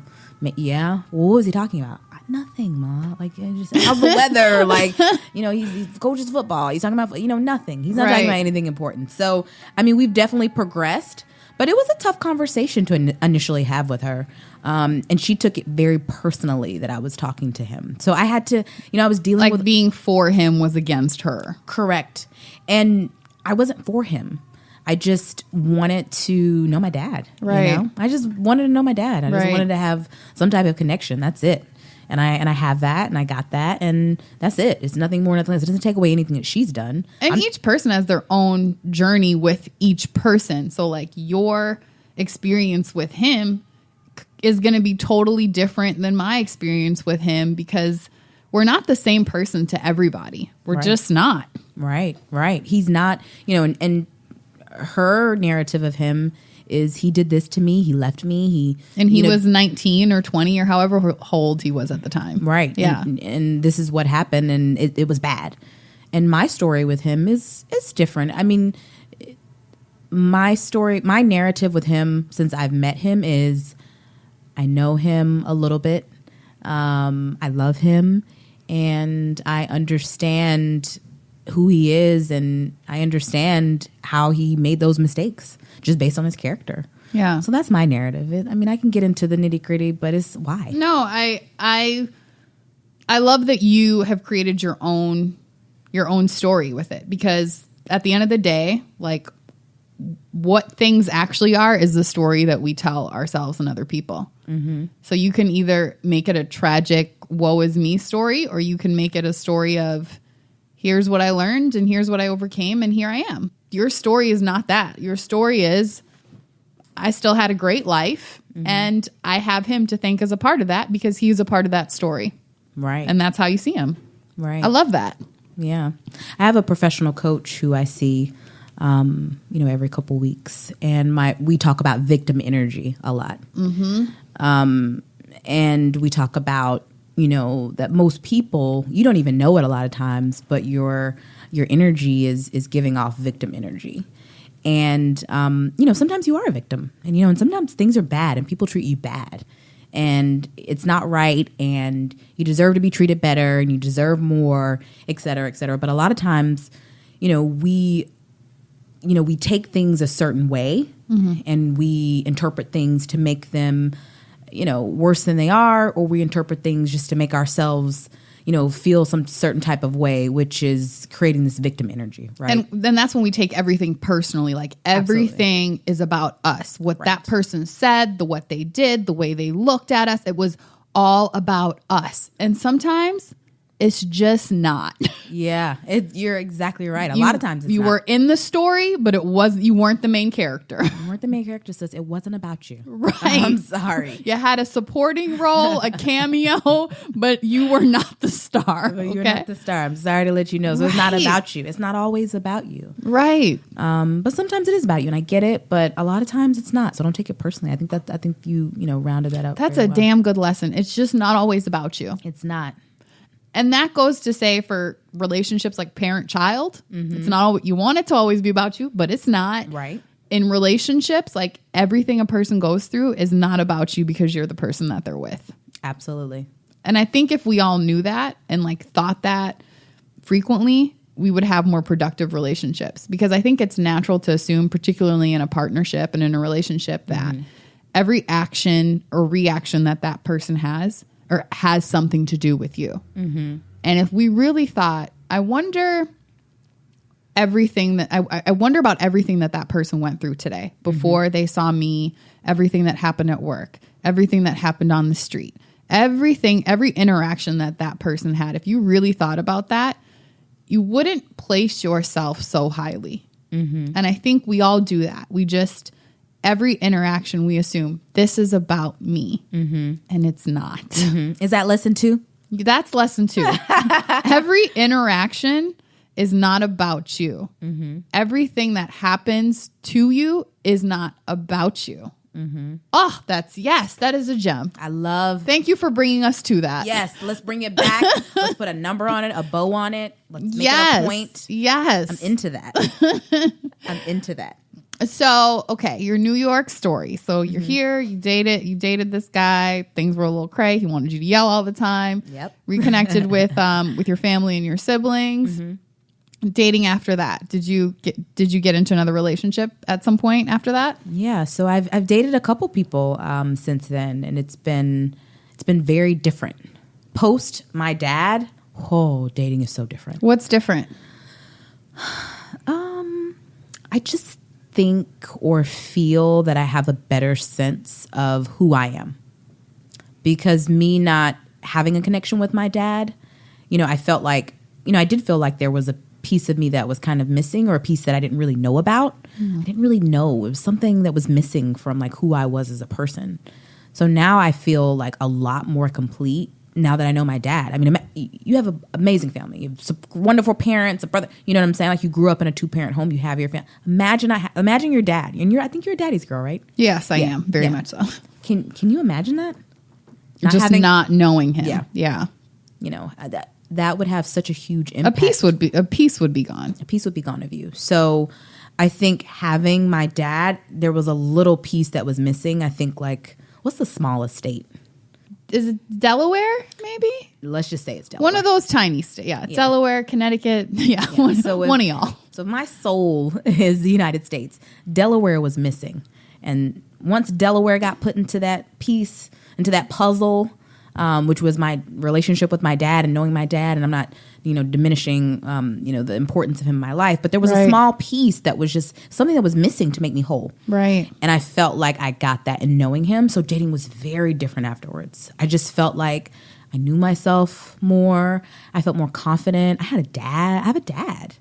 Speaker 2: yeah. Well, what was he talking about? Nothing, Ma. Like, just how's the weather? Like, he coaches football. He's talking about, nothing. He's not talking about anything important. So, I mean, we've definitely progressed, but it was a tough conversation to initially have with her. And she took it very personally that I was talking to him. So I had to, I was dealing with
Speaker 1: being for him was against her.
Speaker 2: Correct. And I wasn't for him. I just wanted to know my dad.
Speaker 1: Right.
Speaker 2: I just wanted to know my dad. I just wanted to have some type of connection. That's it. And I have that, and I got that, and that's it. It's nothing more, nothing less. It doesn't take away anything that she's done.
Speaker 1: And each person has their own journey with each person. So, like, your experience with him is going to be totally different than my experience with him, because we're not the same person to everybody. We're just not. Right.
Speaker 2: He's not, and her narrative of him is, he did this to me, he left me,
Speaker 1: he was 19 or 20 or however old he was at the time.
Speaker 2: Right.
Speaker 1: Yeah.
Speaker 2: And this is what happened, and it was bad. And my story with him is different. I mean, my narrative with him since I've met him is, I know him a little bit. I love him, and I understand who he is, and I understand how he made those mistakes just based on his character.
Speaker 1: Yeah.
Speaker 2: So that's my narrative. I can get into the nitty gritty, but it's why.
Speaker 1: No, I love that you have created your own story with it, because at the end of the day, like, what things actually are is the story that we tell ourselves and other people. Mm-hmm. So you can either make it a tragic woe is me story, or you can make it a story of, here's what I learned and here's what I overcame and here I am. Your story is not that. Your story is, I still had a great life, and I have him to thank as a part of that, because he's a part of that story.
Speaker 2: Right.
Speaker 1: And that's how you see him.
Speaker 2: Right.
Speaker 1: I love that.
Speaker 2: Yeah. I have a professional coach who I see, every couple weeks, and we talk about victim energy a lot. Mm-hmm. And we talk about, that most people, you don't even know it a lot of times, but your energy is giving off victim energy. And, sometimes you are a victim, and sometimes things are bad and people treat you bad, and it's not right, and you deserve to be treated better, and you deserve more, et cetera, et cetera. But a lot of times, we take things a certain way, and we interpret things to make them, worse than they are, or we interpret things just to make ourselves, feel some certain type of way, which is creating this victim energy, right?
Speaker 1: And then that's when we take everything personally. Like, everything is about us. What that person said, what they did, the way they looked at us, it was all about us. And sometimes it's just not.
Speaker 2: Yeah, you're exactly right. A lot of times
Speaker 1: you were in the story, but you weren't the main character.
Speaker 2: You weren't the main character, says it wasn't about you.
Speaker 1: Right.
Speaker 2: I'm sorry.
Speaker 1: You had a supporting role, a cameo, but you were not the star.
Speaker 2: You're not the star. I'm sorry to let you know. So it's not about you. It's not always about you.
Speaker 1: Right.
Speaker 2: But sometimes it is about you, and I get it, but a lot of times it's not. So don't take it personally. I think you rounded that up.
Speaker 1: That's a damn good lesson. It's just not always about you.
Speaker 2: It's not.
Speaker 1: And that goes to say for relationships like parent-child, it's not all, you want it to always be about you, but it's not.
Speaker 2: Right.
Speaker 1: In relationships, like, everything a person goes through is not about you because you're the person that they're with.
Speaker 2: Absolutely.
Speaker 1: And I think if we all knew that and, like, thought that frequently, we would have more productive relationships, because I think it's natural to assume, particularly in a partnership and in a relationship, that every action or reaction that person has something to do with you. Mm-hmm. And if we really thought, I wonder about everything that person went through today before they saw me, everything that happened at work, everything that happened on the street, every interaction that person had. If you really thought about that, you wouldn't place yourself so highly. Mm-hmm. And I think we all do that. Every interaction, we assume this is about me, and it's not.
Speaker 2: Mm-hmm. Is that lesson 2?
Speaker 1: That's lesson 2. Every interaction is not about you. Mm-hmm. Everything that happens to you is not about you. Oh, that is a gem.
Speaker 2: I love.
Speaker 1: Thank you for bringing us to that.
Speaker 2: Yes, let's bring it back. Let's put a number on it, a bow on it. Let's make it a point.
Speaker 1: Yes.
Speaker 2: I'm into that.
Speaker 1: So, okay, your New York story. So you're here, you dated this guy. Things were a little cray. He wanted you to yell all the time.
Speaker 2: Yep.
Speaker 1: Reconnected with your family and your siblings. Dating after that, did you get into another relationship at some point after that?
Speaker 2: Yeah, so I've dated a couple people since then, and it's been very different. Post my dad, dating is so different.
Speaker 1: What's different?
Speaker 2: I just think or feel that I have a better sense of who I am, because me not having a connection with my dad, I felt like, I did feel like there was a piece of me that was kind of missing, or a piece that I didn't really know about. I didn't really know. It was something that was missing from like who I was as a person. So now I feel like a lot more complete now that I know my dad. I mean, you have an amazing family. You have some wonderful parents, a brother. You know what I'm saying? Like, you grew up in a 2-parent home. You have your family. Imagine your dad. And I think you're a daddy's girl, right?
Speaker 1: Yes, I am. Very much so.
Speaker 2: Can you imagine that?
Speaker 1: Not knowing him. Yeah.
Speaker 2: That would have such a huge impact.
Speaker 1: A piece would be gone.
Speaker 2: A piece would be gone of you. So I think having my dad, there was a little piece that was missing. I think, like, what's the smallest state?
Speaker 1: Is it Delaware, maybe?
Speaker 2: Let's just say it's Delaware.
Speaker 1: One of those tiny states. Yeah. Delaware, Connecticut. Yeah. One of y'all.
Speaker 2: So my soul is the United States. Delaware was missing. And once Delaware got put into that piece, into that puzzle, which was my relationship with my dad and knowing my dad, and I'm not, diminishing, the importance of him in my life, but there was a small piece that was just something that was missing to make me whole.
Speaker 1: Right.
Speaker 2: And I felt like I got that in knowing him. So dating was very different afterwards. I just felt like I knew myself more. I felt more confident. I have a dad.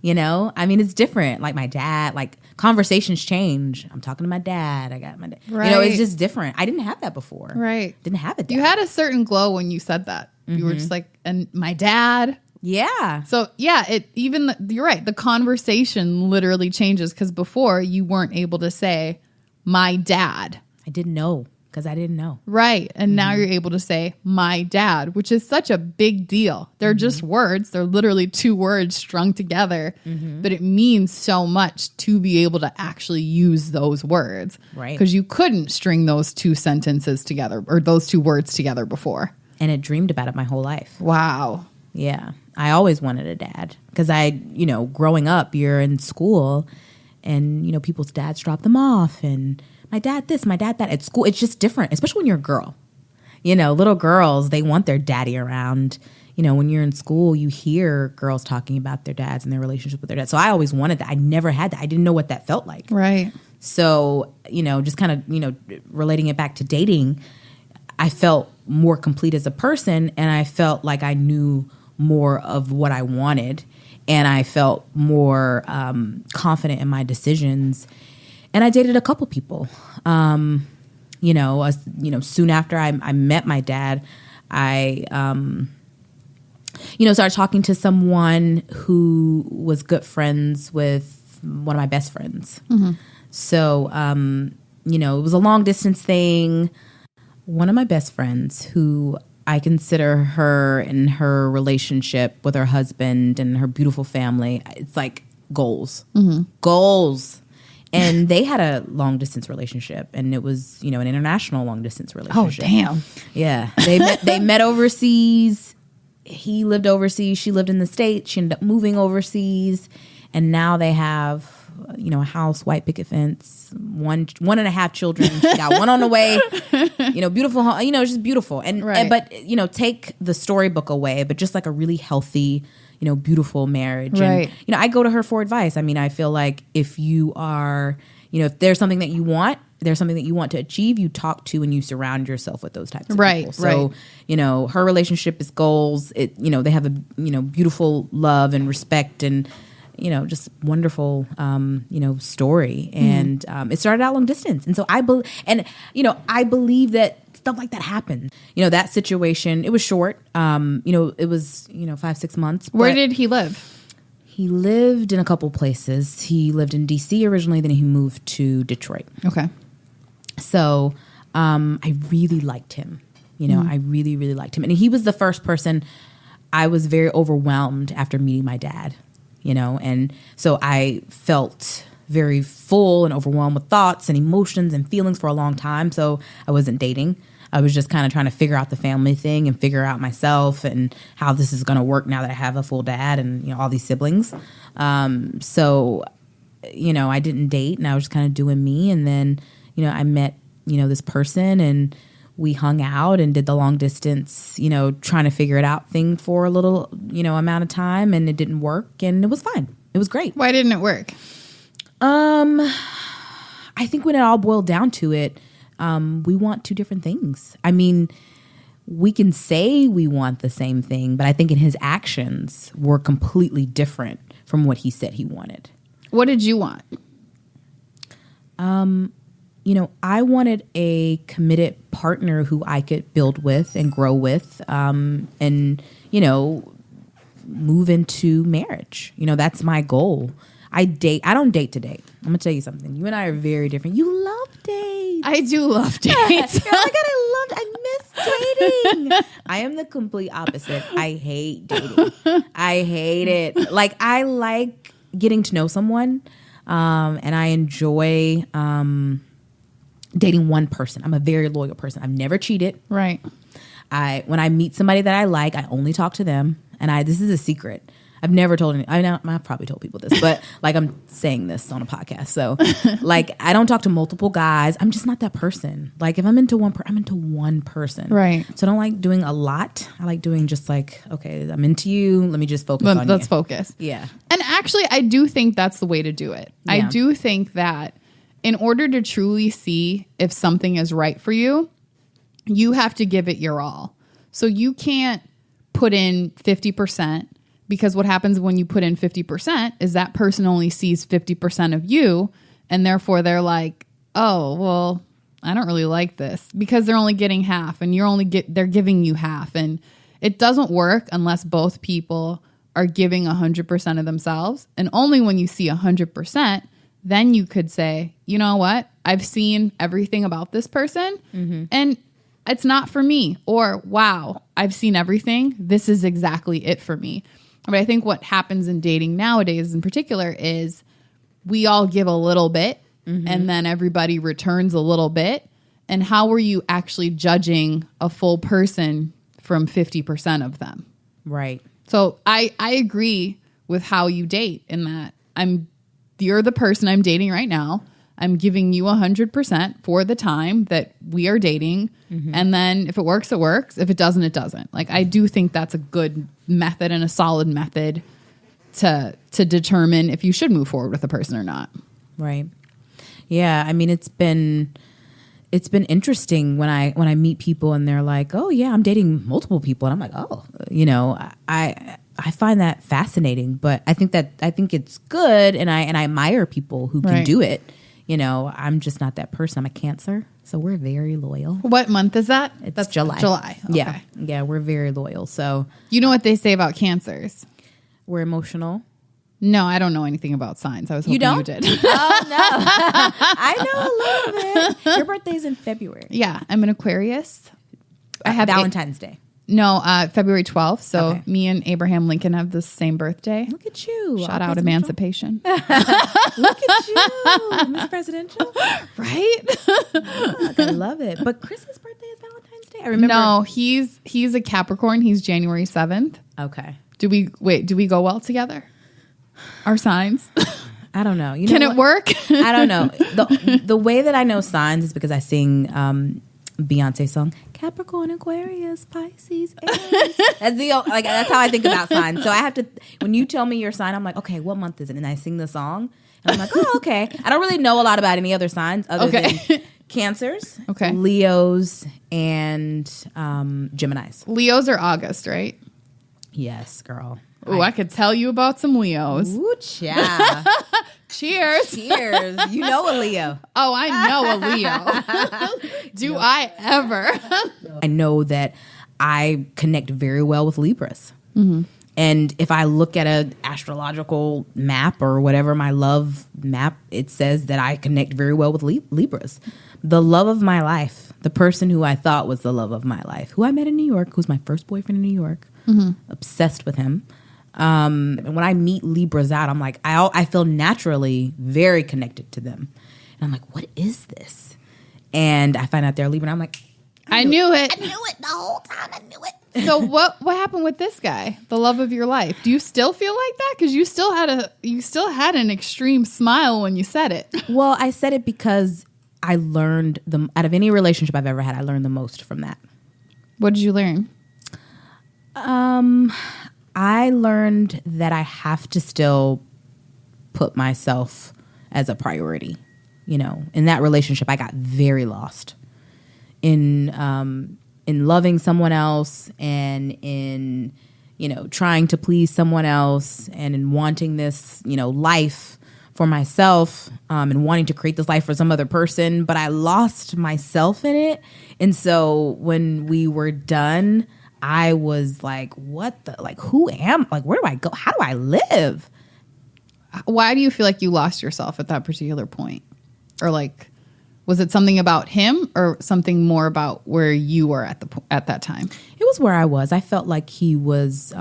Speaker 2: I mean, it's different. Like, my dad, like, conversations change. I'm talking to my dad. I got my dad.
Speaker 1: Right.
Speaker 2: It's just different. I didn't have that before.
Speaker 1: Right.
Speaker 2: Didn't have a dad.
Speaker 1: You had a certain glow when you said that. You were just like, and my dad.
Speaker 2: Yeah.
Speaker 1: So yeah, you're right. The conversation literally changes, because before you weren't able to say my dad.
Speaker 2: I didn't know. Because I didn't know.
Speaker 1: Right. And now you're able to say my dad, which is such a big deal. They're just words. They're literally 2 words strung together. But it means so much to be able to actually use those words.
Speaker 2: Right.
Speaker 1: Because you couldn't string those 2 sentences together, or those 2 words together before.
Speaker 2: And I dreamed about it my whole life.
Speaker 1: Wow.
Speaker 2: Yeah. I always wanted a dad. Because growing up, you're in school and, people's dads drop them off, and my dad this, my dad that. At school, it's just different, especially when you're a girl. Little girls, they want their daddy around. When you're in school, you hear girls talking about their dads and their relationship with their dad. So I always wanted that. I never had that. I didn't know what that felt like.
Speaker 1: Right.
Speaker 2: So, just kind of, relating it back to dating, I felt more complete as a person, and I felt like I knew more of what I wanted, and I felt more confident in my decisions. And I dated a couple people. Soon after I met my dad, I, started talking to someone who was good friends with one of my best friends. So, it was a long distance thing. One of my best friends, who I consider her and her relationship with her husband and her beautiful family, it's like goals. Goals. And they had a long distance relationship, and it was, an international long distance relationship.
Speaker 1: Oh, damn.
Speaker 2: Yeah. They met overseas. He lived overseas. She lived in the States. She ended up moving overseas. And now they have, a house, white picket fence, one and a half children. She got one on the way, beautiful home, it's just beautiful. But take the storybook away, but just like a really healthy, beautiful marriage.
Speaker 1: Right.
Speaker 2: And, I go to her for advice. I mean, I feel like if you are, if there's something that you want, there's something that you want to achieve, you talk to and you surround yourself with those types of people. So, her relationship is goals. They have a, beautiful love and respect and, just wonderful, story. And it started out long distance. And so I believe that stuff like that happened. That situation, it was short. It was, 5-6 months.
Speaker 1: Where did he live?
Speaker 2: He lived in a couple places. He lived in D.C. originally, then he moved to Detroit.
Speaker 1: Okay.
Speaker 2: So I really liked him. You know, I really, really liked him. And he was the first person I was very overwhelmed after meeting my dad, you know. And so I felt very full and overwhelmed with thoughts and emotions and feelings for a long time. So I wasn't dating. I was just kind of trying to figure out the family thing and figure out myself and how this is going to work now that I have a full dad and, you know, all these siblings. So, you know, I didn't date and I was just kind of doing me. And then, you know, I met, you know, this person and we hung out and did the long distance, you know, trying to figure it out thing for a little, you know, amount of time, and it didn't work, and it was fine. It was great.
Speaker 1: Why didn't it work?
Speaker 2: I think when it all boiled down to it, we want two different things. I mean, we can say we want the same thing, but I think in his actions were completely different from what he said he wanted.
Speaker 1: What did you want?
Speaker 2: You know, I wanted a committed partner who I could build with and grow with, and, you know, move into marriage. You know, that's my goal. I don't date to date. I'm going to tell you something. You and I are very different. You love dates.
Speaker 1: I do love dates.
Speaker 2: Oh my God, I miss dating. I am the complete opposite. I hate dating. I hate it. Like, I like getting to know someone, and I enjoy dating one person. I'm a very loyal person. I've never cheated.
Speaker 1: Right.
Speaker 2: When I meet somebody that I like, I only talk to them. And this is a secret. I've never told any. I've probably told people this, but like I'm saying this on a podcast. So like I don't talk to multiple guys. I'm just not that person. Like if I'm into one I'm into one person.
Speaker 1: Right.
Speaker 2: So I don't like doing a lot. I like doing just like, okay, I'm into you. Let me just focus on you.
Speaker 1: Let's focus.
Speaker 2: Yeah.
Speaker 1: And actually, I do think that's the way to do it. Yeah. I do think that in order to truly see if something is right for you, you have to give it your all. So you can't put in 50%, because what happens when you put in 50% is that person only sees 50% of you, and therefore they're like, oh, well, I don't really like this, because they're only getting half and they're giving you half. And it doesn't work unless both people are giving 100% of themselves. And only when you see 100%, then you could say, you know what? I've seen everything about this person and it's not for me. Or, wow, I've seen everything. This is exactly it for me. But I think what happens in dating nowadays in particular is we all give a little bit and then everybody returns a little bit. And how are you actually judging a full person from 50% of them?
Speaker 2: Right.
Speaker 1: So I agree with how you date in that you're the person I'm dating right now. I'm giving you 100% for the time that we are dating. And then if it works, it works. If it doesn't, it doesn't. Like, I do think that's a good method and a solid method to determine if you should move forward with a person or not. Right.
Speaker 2: Yeah. I mean, it's been interesting when I meet people and they're like, oh yeah, I'm dating multiple people. And I'm like, oh, you know, I find that fascinating, but I think it's good. And I admire people who can do it. You know, I'm just not that person. I'm a Cancer, so we're very loyal.
Speaker 1: What month is that?
Speaker 2: That's July.
Speaker 1: July.
Speaker 2: Okay. Yeah, we're very loyal. So
Speaker 1: you know what they say about Cancers?
Speaker 2: We're emotional.
Speaker 1: No, I don't know anything about signs. I was hoping you did.
Speaker 2: Oh, no. I know a little bit. Your birthday's in February.
Speaker 1: Yeah, I'm an Aquarius. I have
Speaker 2: Valentine's Day.
Speaker 1: No, February 12th. So me and Abraham Lincoln have the same birthday.
Speaker 2: Look at you.
Speaker 1: Shout out Emancipation.
Speaker 2: Look at you, Miss Presidential.
Speaker 1: Right?
Speaker 2: Look, I love it. But Chris's birthday is Valentine's Day. I remember.
Speaker 1: No, he's a Capricorn. He's January 7th.
Speaker 2: Okay.
Speaker 1: Do we go well together? Our signs?
Speaker 2: I don't know.
Speaker 1: Can it work?
Speaker 2: I don't know. The way that I know signs is because I sing Beyonce's song, Capricorn, Aquarius, Pisces, Aries. That's how I think about signs. So I have to, when you tell me your sign, I'm like, okay, what month is it? And I sing the song. And I'm like, oh, okay. I don't really know a lot about any other signs other than Cancers, Leos, and Geminis.
Speaker 1: Leos are August, right?
Speaker 2: Yes, girl.
Speaker 1: Oh, I could tell you about some Leos.
Speaker 2: Ooh, cha.
Speaker 1: Cheers.
Speaker 2: Cheers. You know a Leo.
Speaker 1: Oh, I know a Leo. Do I ever?
Speaker 2: I know that I connect very well with Libras. And And if I look at an astrological map or whatever, my love map, it says that I connect very well with Libras. The love of my life, the person who I thought was the love of my life, who I met in New York, who's my first boyfriend in New York, obsessed with him. And when I meet Libras out, I'm like, I feel naturally very connected to them. And I'm like, what is this? And I find out they're Libra, and I'm like,
Speaker 1: I knew it.
Speaker 2: I knew it the whole time. I knew it.
Speaker 1: So what happened with this guy, the love of your life? Do you still feel like that? Because you still had an extreme smile when you said it. Well,
Speaker 2: I said it because I learned out of any relationship I've ever had, I learned the most from that.
Speaker 1: What did you learn?
Speaker 2: I learned that I have to still put myself as a priority. You know, in that relationship, I got very lost in loving someone else and in, you know, trying to please someone else and in wanting this, you know, life for myself and wanting to create this life for some other person. But I lost myself in it. And so when we were done, I was like, what the, like, who am, like, where do I go? How do I live?
Speaker 1: Why do you feel like you lost yourself at that particular point? Or like, was it something about him or something more about where you were at that time?
Speaker 2: It was where I was. I felt like he was,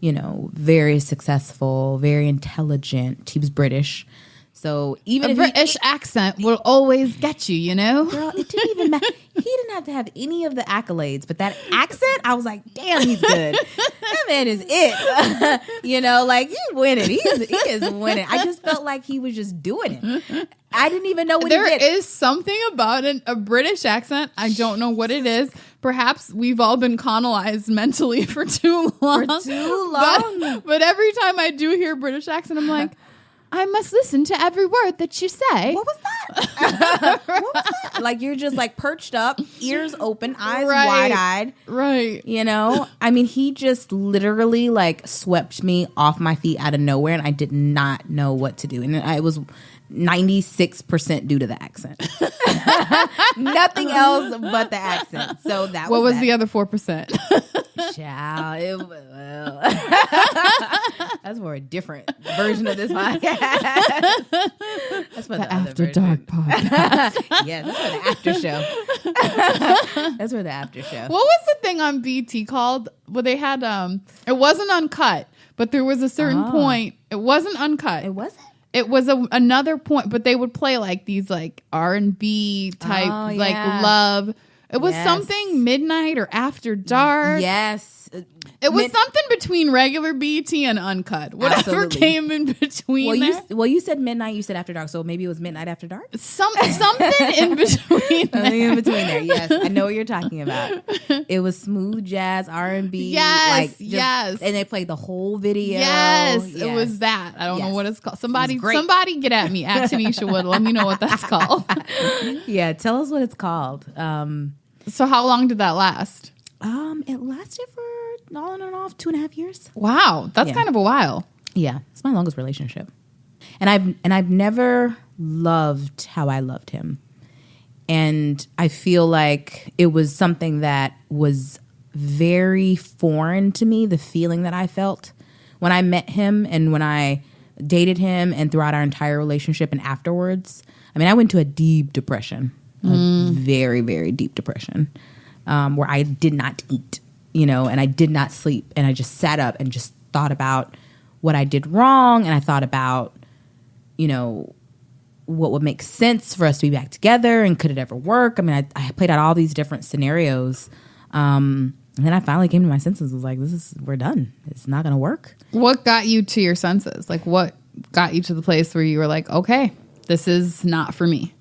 Speaker 2: you know, very successsable, very intelligent. He was British. So even
Speaker 1: a British accent will always get you, you know?
Speaker 2: Girl, it didn't even matter. He didn't have to have any of the accolades, but that accent, I was like, damn, he's good. That man is it. You know, like, he's winning. He is winning. I just felt like he was just doing it. I didn't even know what he did.
Speaker 1: There is something about a British accent. I don't know what it is. Perhaps we've all been colonized mentally for too long. But every time I do hear British accent, I'm like, I must listen to every word that you say.
Speaker 2: What was that? What was that? Like, you're just like perched up, ears open, eyes wide-eyed.
Speaker 1: Right.
Speaker 2: You know? I mean, he just literally like swept me off my feet out of nowhere, and I did not know what to do. And it was 96% due to the accent. Nothing else but the accent. So that
Speaker 1: what was the other 4%?
Speaker 2: Child, that's for a different version of this podcast. That's for the
Speaker 1: After Dark podcast.
Speaker 2: Yeah, that's for the after show. That's for the after show.
Speaker 1: What was the thing on BT called? Well, they had it wasn't uncut, but there was a certain point. It wasn't uncut.
Speaker 2: It wasn't.
Speaker 1: It was another point, but they would play like these like R&B type like love. It was something midnight or after dark.
Speaker 2: Yes.
Speaker 1: It was something between regular BT and uncut. Whatever came in between.
Speaker 2: You said midnight, you said after dark, so maybe it was midnight after dark?
Speaker 1: Something in between.
Speaker 2: Something in between there, yes. I know what you're talking about. It was smooth jazz, R&B.
Speaker 1: Yes, yes.
Speaker 2: And they played the whole video.
Speaker 1: Yes, it was that. I don't know what it's called. Somebody get at me, at Tanisha Wood. Let me know what that's called.
Speaker 2: Yeah, tell us what it's called.
Speaker 1: So how long did that last?
Speaker 2: It lasted for on and off 2.5 years.
Speaker 1: Wow, that's kind of a while.
Speaker 2: Yeah, it's my longest relationship, and I've never loved how I loved him, and I feel like it was something that was very foreign to me. The feeling that I felt when I met him and when I dated him, and throughout our entire relationship and afterwards. I mean, I went to a deep depression, a very, very deep depression, where I did not eat. You know, and I did not sleep, and I just sat up and just thought about what I did wrong, and I thought about, you know, what would make sense for us to be back together, and could it ever work? I mean, I played out all these different scenarios, and then I finally came to my senses. I was like, we're done. It's not going to work.
Speaker 1: What got you to your senses? Like, what got you to the place where you were like, okay, this is not for me?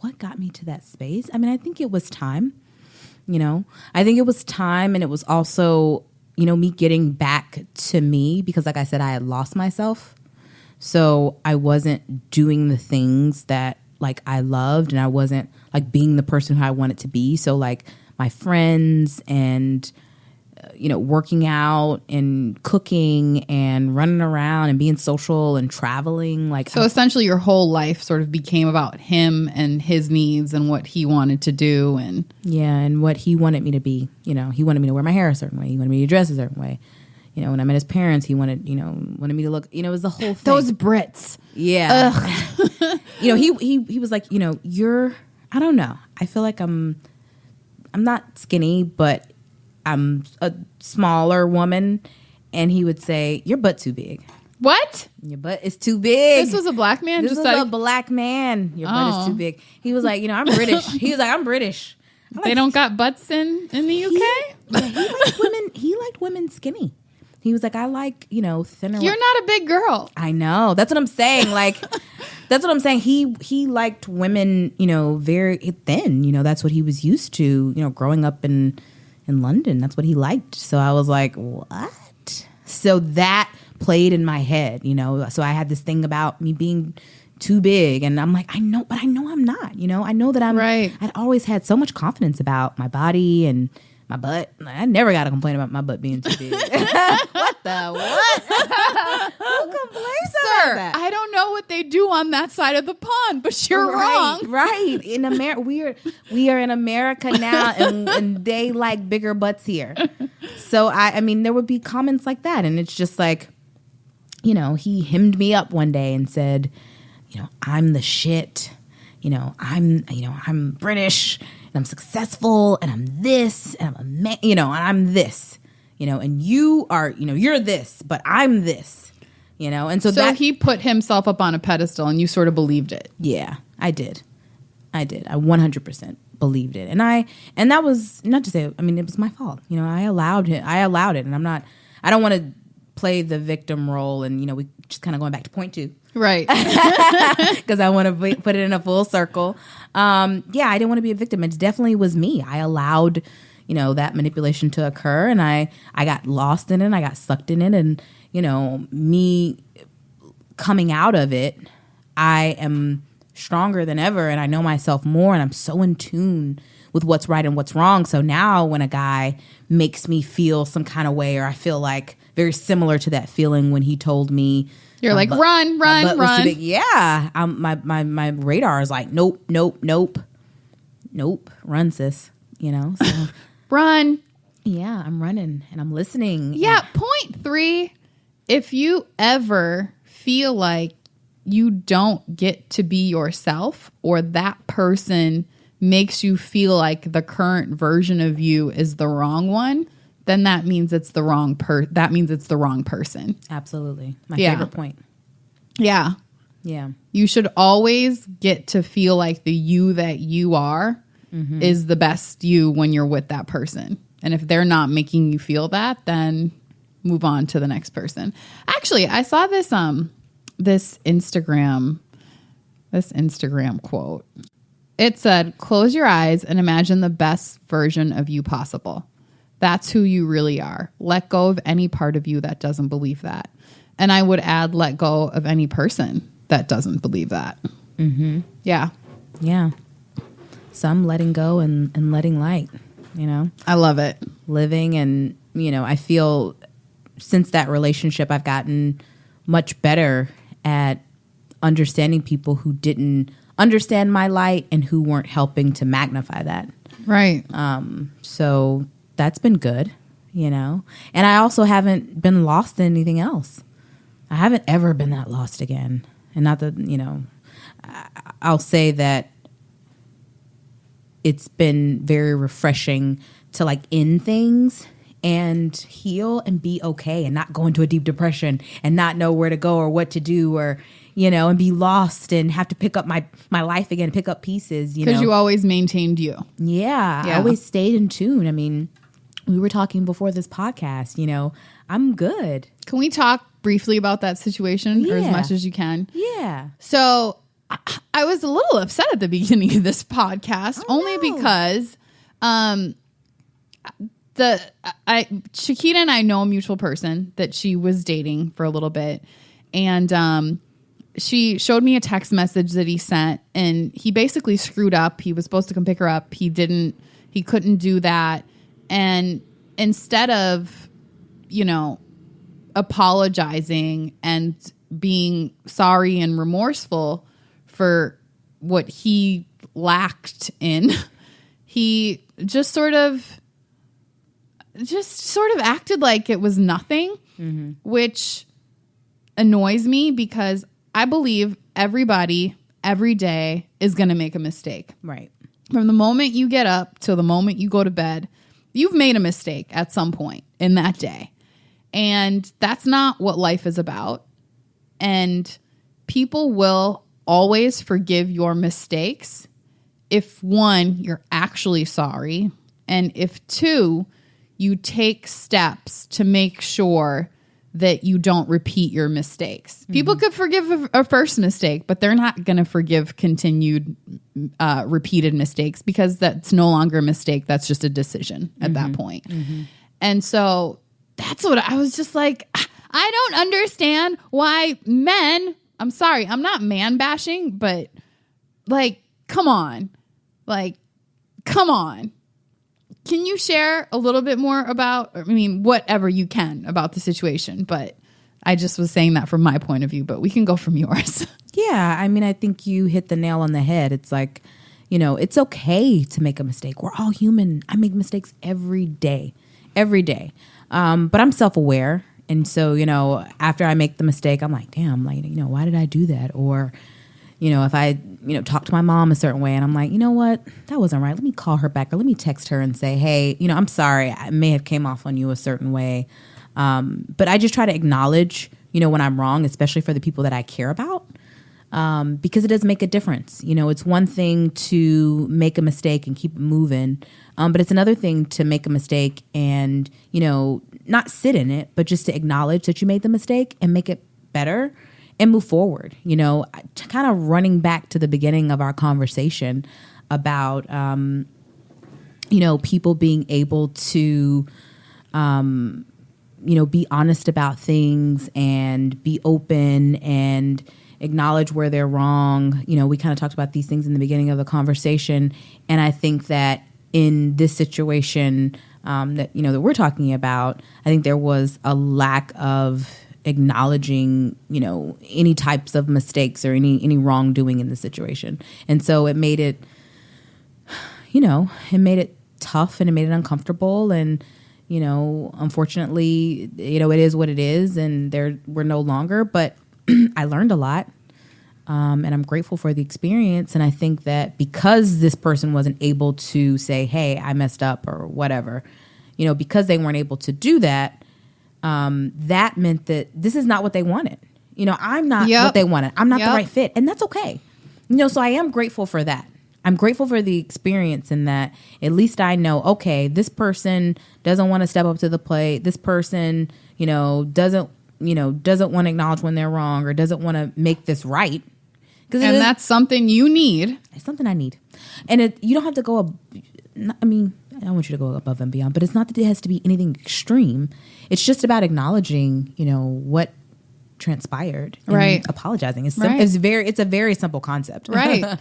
Speaker 2: What got me to that space? I mean, I think it was time, you know. I think it was time, and it was also, you know, me getting back to me, because like I said, I had lost myself. So I wasn't doing the things that like I loved, and I wasn't like being the person who I wanted to be. So like my friends and working out and cooking and running around and being social and traveling.
Speaker 1: So essentially your whole life sort of became about him and his needs and what he wanted to do.
Speaker 2: And what he wanted me to be. He wanted me to wear my hair a certain way. He wanted me to dress a certain way. When I met his parents, he wanted me to look, it was the whole thing.
Speaker 1: Those Brits.
Speaker 2: Yeah. He was like, I don't know. I feel like I'm not skinny, but I'm a smaller woman. And he would say, your butt too big.
Speaker 1: What?
Speaker 2: Your butt is too big.
Speaker 1: This was a black man?
Speaker 2: This was a black man. Your butt is too big. He was like, I'm British. He was like, I'm British.
Speaker 1: They don't got butts in the UK?
Speaker 2: He liked women skinny. He was like, I like, thinner.
Speaker 1: You're not a big girl.
Speaker 2: I know. That's what I'm saying. That's what I'm saying. He liked women, very thin. That's what he was used to, growing up in London. That's what he liked. So I was like, what? So that played in my head, So I had this thing about me being too big. And I'm like, I know I'm not. I know that I'm
Speaker 1: right.
Speaker 2: I'd always had so much confidence about my body and my butt. I never got to complain about my butt being too big. What the what? Who complains about that?
Speaker 1: I don't know what they do on that side of the pond, but you're wrong.
Speaker 2: Right. In America, we are in America now, and they like bigger butts here. So I mean, there would be comments like that, and it's just like, he hemmed me up one day and said, I'm the shit. I'm British. I'm successful, and I'm this, and I'm a man, and I'm this, and you are, you're this, but I'm this, and so that
Speaker 1: he put himself up on a pedestal, and you sort of believed it.
Speaker 2: Yeah, I did. I 100% believed it, and that was not to say, I mean, it was my fault, I allowed it, and I don't want to play the victim role, and we just kind of going back to point 2.
Speaker 1: Right.
Speaker 2: Because I want to put it in a full circle. I didn't want to be a victim. It definitely was me. I allowed, that manipulation to occur, and I got lost in it. I got sucked in it, and, me coming out of it, I am stronger than ever, and I know myself more, and I'm so in tune with what's right and what's wrong. So now when a guy makes me feel some kind of way, or I feel like very similar to that feling when he told me,
Speaker 1: you're like, run.
Speaker 2: Yeah. My radar is like, nope. Run, sis. So.
Speaker 1: Run.
Speaker 2: Yeah, I'm running and I'm listening.
Speaker 1: Yeah. Point 3, if you ever feel like you don't get to be yourself, or that person makes you feel like the current version of you is the wrong one, then that means it's the wrong person.
Speaker 2: Absolutely. My favorite point.
Speaker 1: Yeah.
Speaker 2: Yeah.
Speaker 1: You should always get to feel like the you that you are is the best you when you're with that person. And if they're not making you feel that, then move on to the next person. Actually, I saw this Instagram quote. It said, close your eyes and imagine the best version of you possible. That's who you really are. Let go of any part of you that doesn't believe that. And I would add, let go of any person that doesn't believe that.
Speaker 2: Mm-hmm.
Speaker 1: Yeah.
Speaker 2: Yeah. So I'm letting go and letting light,
Speaker 1: I love it.
Speaker 2: Living and, I feel since that relationship, I've gotten much better at understanding people who didn't understand my light and who weren't helping to magnify that.
Speaker 1: Right.
Speaker 2: So that's been good, And I also haven't been lost in anything else. I haven't ever been that lost again. And not that, I'll say that it's been very refreshing to end things and heal and be okay and not go into a deep depression and not know where to go or what to do or, and be lost and have to pick up my life again, pick up pieces,
Speaker 1: Because you always maintained you.
Speaker 2: Yeah. I always stayed in tune. I mean, we were talking before this podcast, I'm good.
Speaker 1: Can we talk briefly about that situation or as much as you can?
Speaker 2: Yeah.
Speaker 1: So I was a little upset at the beginning of this podcast only because Chiquita and I know a mutual person that she was dating for a little bit. And she showed me a text message that he sent, and he basically screwed up. He was supposed to come pick her up. He couldn't do that. And instead of, apologizing and being sorry and remorseful for what he lacked in, he just sort of acted like it was nothing, which annoys me because I believe everybody every day is going to make a mistake.
Speaker 2: Right.
Speaker 1: From the moment you get up till the moment you go to bed, you've made a mistake at some point in that day. And that's not what life is about. And people will always forgive your mistakes if, one, you're actually sorry, and if, two, you take steps to make sure that you don't repeat your mistakes. People could forgive a first mistake, but they're not going to forgive continued repeated mistakes because that's no longer a mistake. That's just a decision at that point. And so that's what I was just like, I don't understand why men, I'm sorry, I'm not man bashing, but like, come on. Can you share a little bit more about, whatever you can about the situation, but I just was saying that from my point of view, but we can go from yours.
Speaker 2: Yeah. I think you hit the nail on the head. It's like, it's okay to make a mistake. We're all human. I make mistakes every day. But I'm self-aware. And so, after I make the mistake, I'm like, damn, why did I do that? Or, if I, talk to my mom a certain way and I'm like, you know what, that wasn't right. Let me call her back or let me text her and say, hey, I'm sorry. I may have came off on you a certain way. But I just try to acknowledge, when I'm wrong, especially for the people that I care about, because it does make a difference. It's one thing to make a mistake and keep it moving. But it's another thing to make a mistake and, not sit in it, but just to acknowledge that you made the mistake and make it better and move forward. Kind of running back to the beginning of our conversation about, people being able to, be honest about things and be open and acknowledge where they're wrong. We kind of talked about these things in the beginning of the conversation. And I think that in this situation that we're talking about, I think there was a lack of acknowledging, any types of mistakes or any wrongdoing in the situation. And so it made it, tough and it made it uncomfortable. And, unfortunately, it is what it is and we're no longer, but I learned a lot. And I'm grateful for the experience. And I think that because this person wasn't able to say, hey, I messed up or whatever, because they weren't able to do that, that meant that this is not what they wanted. I'm not what they wanted. I'm not the right fit. And that's okay. So I am grateful for that. I'm grateful for the experience in that at least I know, okay, this person doesn't want to step up to the plate. This person, doesn't want to acknowledge when they're wrong or doesn't want to make this right.
Speaker 1: And that's something you need.
Speaker 2: It's something I need. And you don't have to go, I don't want you to go above and beyond, but it's not that it has to be anything extreme. It's just about acknowledging, what transpired and
Speaker 1: right.
Speaker 2: apologizing. It's
Speaker 1: right.
Speaker 2: It's a very simple concept.
Speaker 1: Right.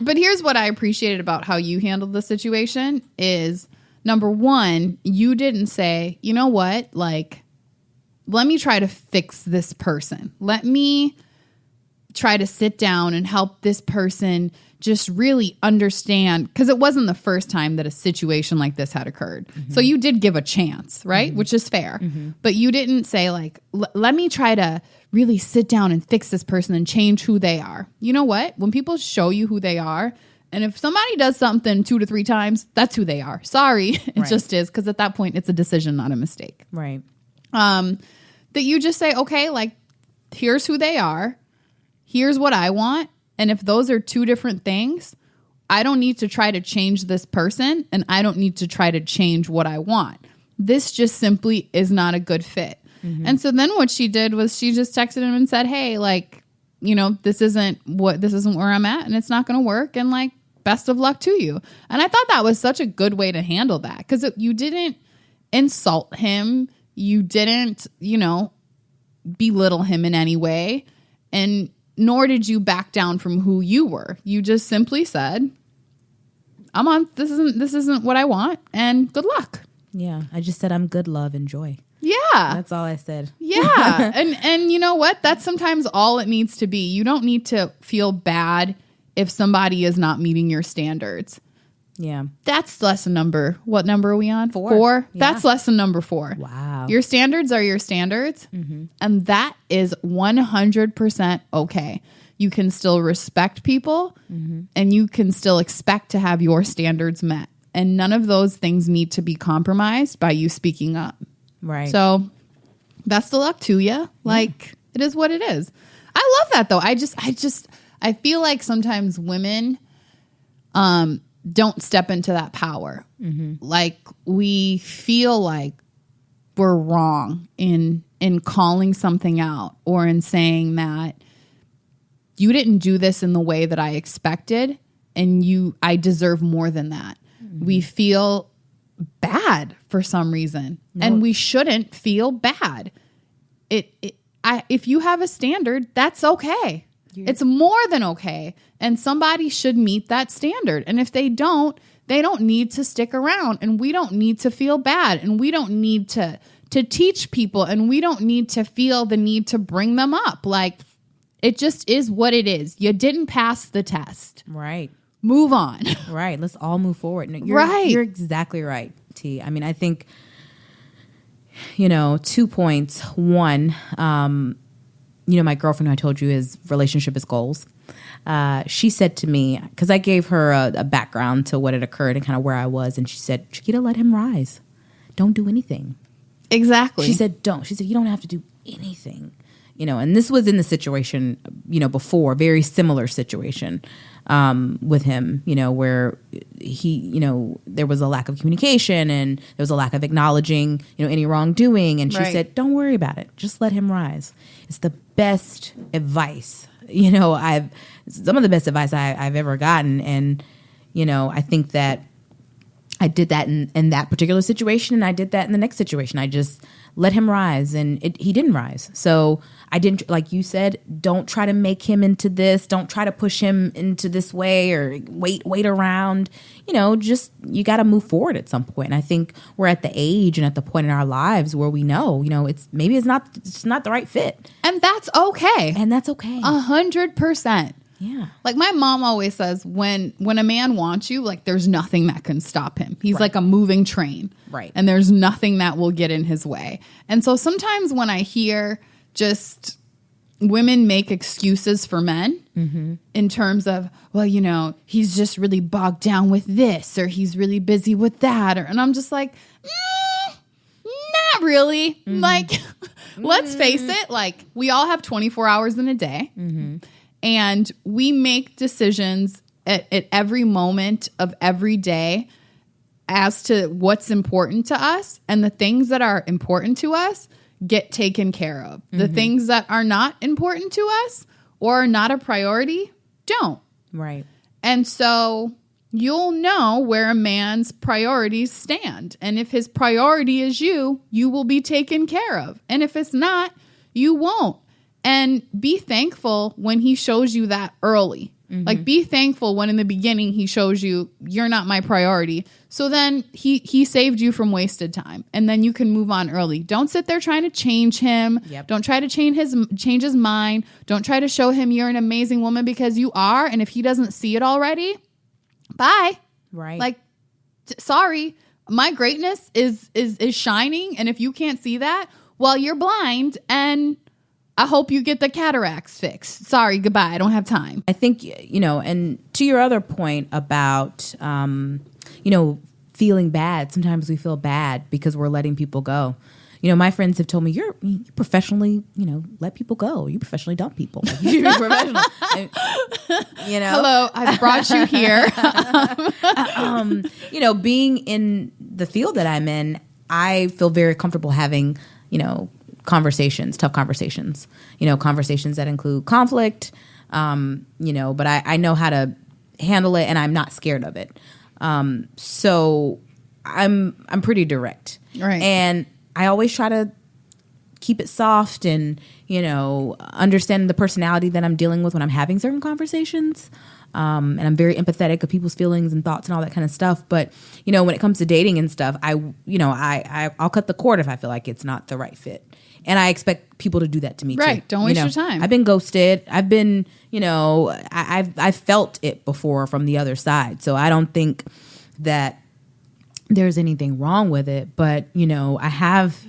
Speaker 1: But here's what I appreciated about how you handled the situation is, number one, you didn't say, you know what, let me try to fix this person. Let me try to sit down and help this person just really understand, because it wasn't the first time that a situation like this had occurred. Mm-hmm. So you did give a chance, right? Mm-hmm. Which is fair. Mm-hmm. But you didn't say let me try to really sit down and fix this person and change who they are. You know what? When people show you who they are, and if somebody does something 2 to 3 times, that's who they are. Sorry. It right. just is, because at that point it's a decision, not a mistake.
Speaker 2: Right.
Speaker 1: That you just say, okay, here's who they are. Here's what I want. And if those are 2 different things, I don't need to try to change this person and I don't need to try to change what I want. This just simply is not a good fit. Mm-hmm. And so then what she did was she just texted him and said, hey, this isn't where I'm at and it's not going to work. And best of luck to you. And I thought that was such a good way to handle that, because you didn't insult him. You didn't, belittle him in any way. And nor did you back down from who you were. You just simply said, this isn't what I want, and good luck.
Speaker 2: Yeah. I just said, I'm good, love, and joy.
Speaker 1: Yeah.
Speaker 2: That's all I said.
Speaker 1: Yeah. And you know what? That's sometimes all it needs to be. You don't need to feel bad if somebody is not meeting your standards.
Speaker 2: Yeah.
Speaker 1: That's lesson number. What number are we on?
Speaker 2: 4.
Speaker 1: 4?
Speaker 2: Yeah.
Speaker 1: That's lesson number 4.
Speaker 2: Wow.
Speaker 1: Your standards are your standards. And that is 100% okay. You can still respect people and you can still expect to have your standards met. And none of those things need to be compromised by you speaking up.
Speaker 2: Right.
Speaker 1: So best of luck to you. Like, it is what it is. I love that though. I feel like sometimes women don't step into that power. Like, we feel like we're wrong in calling something out or in saying that you didn't do this in the way that I expected and I deserve more than that. We feel bad for some reason, and we shouldn't feel bad. If you have a standard, that's okay. It's more than okay. And somebody should meet that standard. And if they don't need to stick around, and we don't need to feel bad, and we don't need to teach people, and we don't need to feel the need to bring them up. Like, it just is what it is. You didn't pass the test.
Speaker 2: Right.
Speaker 1: Move on.
Speaker 2: Right. Let's all move forward. No,
Speaker 1: Right.
Speaker 2: You're exactly right, T. I mean, I think, 2 points. One, my girlfriend who I told you his relationship is goals. She said to me, because I gave her a background to what had occurred and kind of where I was. And she said, Chiquita, let him rise. Don't do anything.
Speaker 1: Exactly.
Speaker 2: She said, don't. She said, you don't have to do anything. And this was in the situation, before, very similar situation with him, where he, there was a lack of communication and there was a lack of acknowledging, any wrongdoing. And she said, don't worry about it. Just let him rise. It's the best advice, some of the best advice I've ever gotten. And, I think that I did that in that particular situation, and I did that in the next situation. I just let him rise, and he didn't rise. So I didn't, like you said, don't try to make him into this. Don't try to push him into this way or wait around. Just you got to move forward at some point. And I think we're at the age and at the point in our lives where we know, it's not the right fit,
Speaker 1: and that's okay.
Speaker 2: 100%. Yeah.
Speaker 1: Like, my mom always says, when a man wants you, like, there's nothing that can stop him. He's like a moving train.
Speaker 2: Right.
Speaker 1: And there's nothing that will get in his way. And so sometimes when I hear just women make excuses for men in terms of, well, he's just really bogged down with this, or he's really busy with that. And I'm just like, not really. Like, let's face it. Like, we all have 24 hours in a day. And we make decisions at every moment of every day as to what's important to us. And the things that are important to us get taken care of. The things that are not important to us or are not a priority don't.
Speaker 2: Right.
Speaker 1: And so you'll know where a man's priorities stand. And if his priority is you will be taken care of. And if it's not, you won't. And be thankful when he shows you that early. Like, be thankful when in the beginning he shows you you're not my priority. So then he saved you from wasted time. And then you can move on early. Don't sit there trying to change him.
Speaker 2: Yep.
Speaker 1: Don't try to change his mind. Don't try to show him you're an amazing woman, because you are. And if he doesn't see it already, bye.
Speaker 2: Right.
Speaker 1: Like, sorry, my greatness is shining. And if you can't see that, well, you're blind, and I hope you get the cataracts fixed. Sorry, goodbye. I don't have time.
Speaker 2: I think, and to your other point about, feeling bad. Sometimes we feel bad because we're letting people go. My friends have told me, you professionally, let people go. You professionally dump people. Like, you're professional.
Speaker 1: Hello, I brought you here.
Speaker 2: Being in the field that I'm in, I feel very comfortable having, tough conversations, conversations that include conflict, but I know how to handle it, and I'm not scared of it. So I'm pretty direct.
Speaker 1: Right.
Speaker 2: And I always try to keep it soft and, understand the personality that I'm dealing with when I'm having certain conversations. And I'm very empathetic of people's feelings and thoughts and all that kind of stuff. But, you know, when it comes to dating and stuff, I'll cut the cord if I feel like it's not the right fit. And I expect people to do that to me too.
Speaker 1: Right. Don't waste your time.
Speaker 2: I've been ghosted. I've been, I've felt it before from the other side. So I don't think that there's anything wrong with it. But, I have,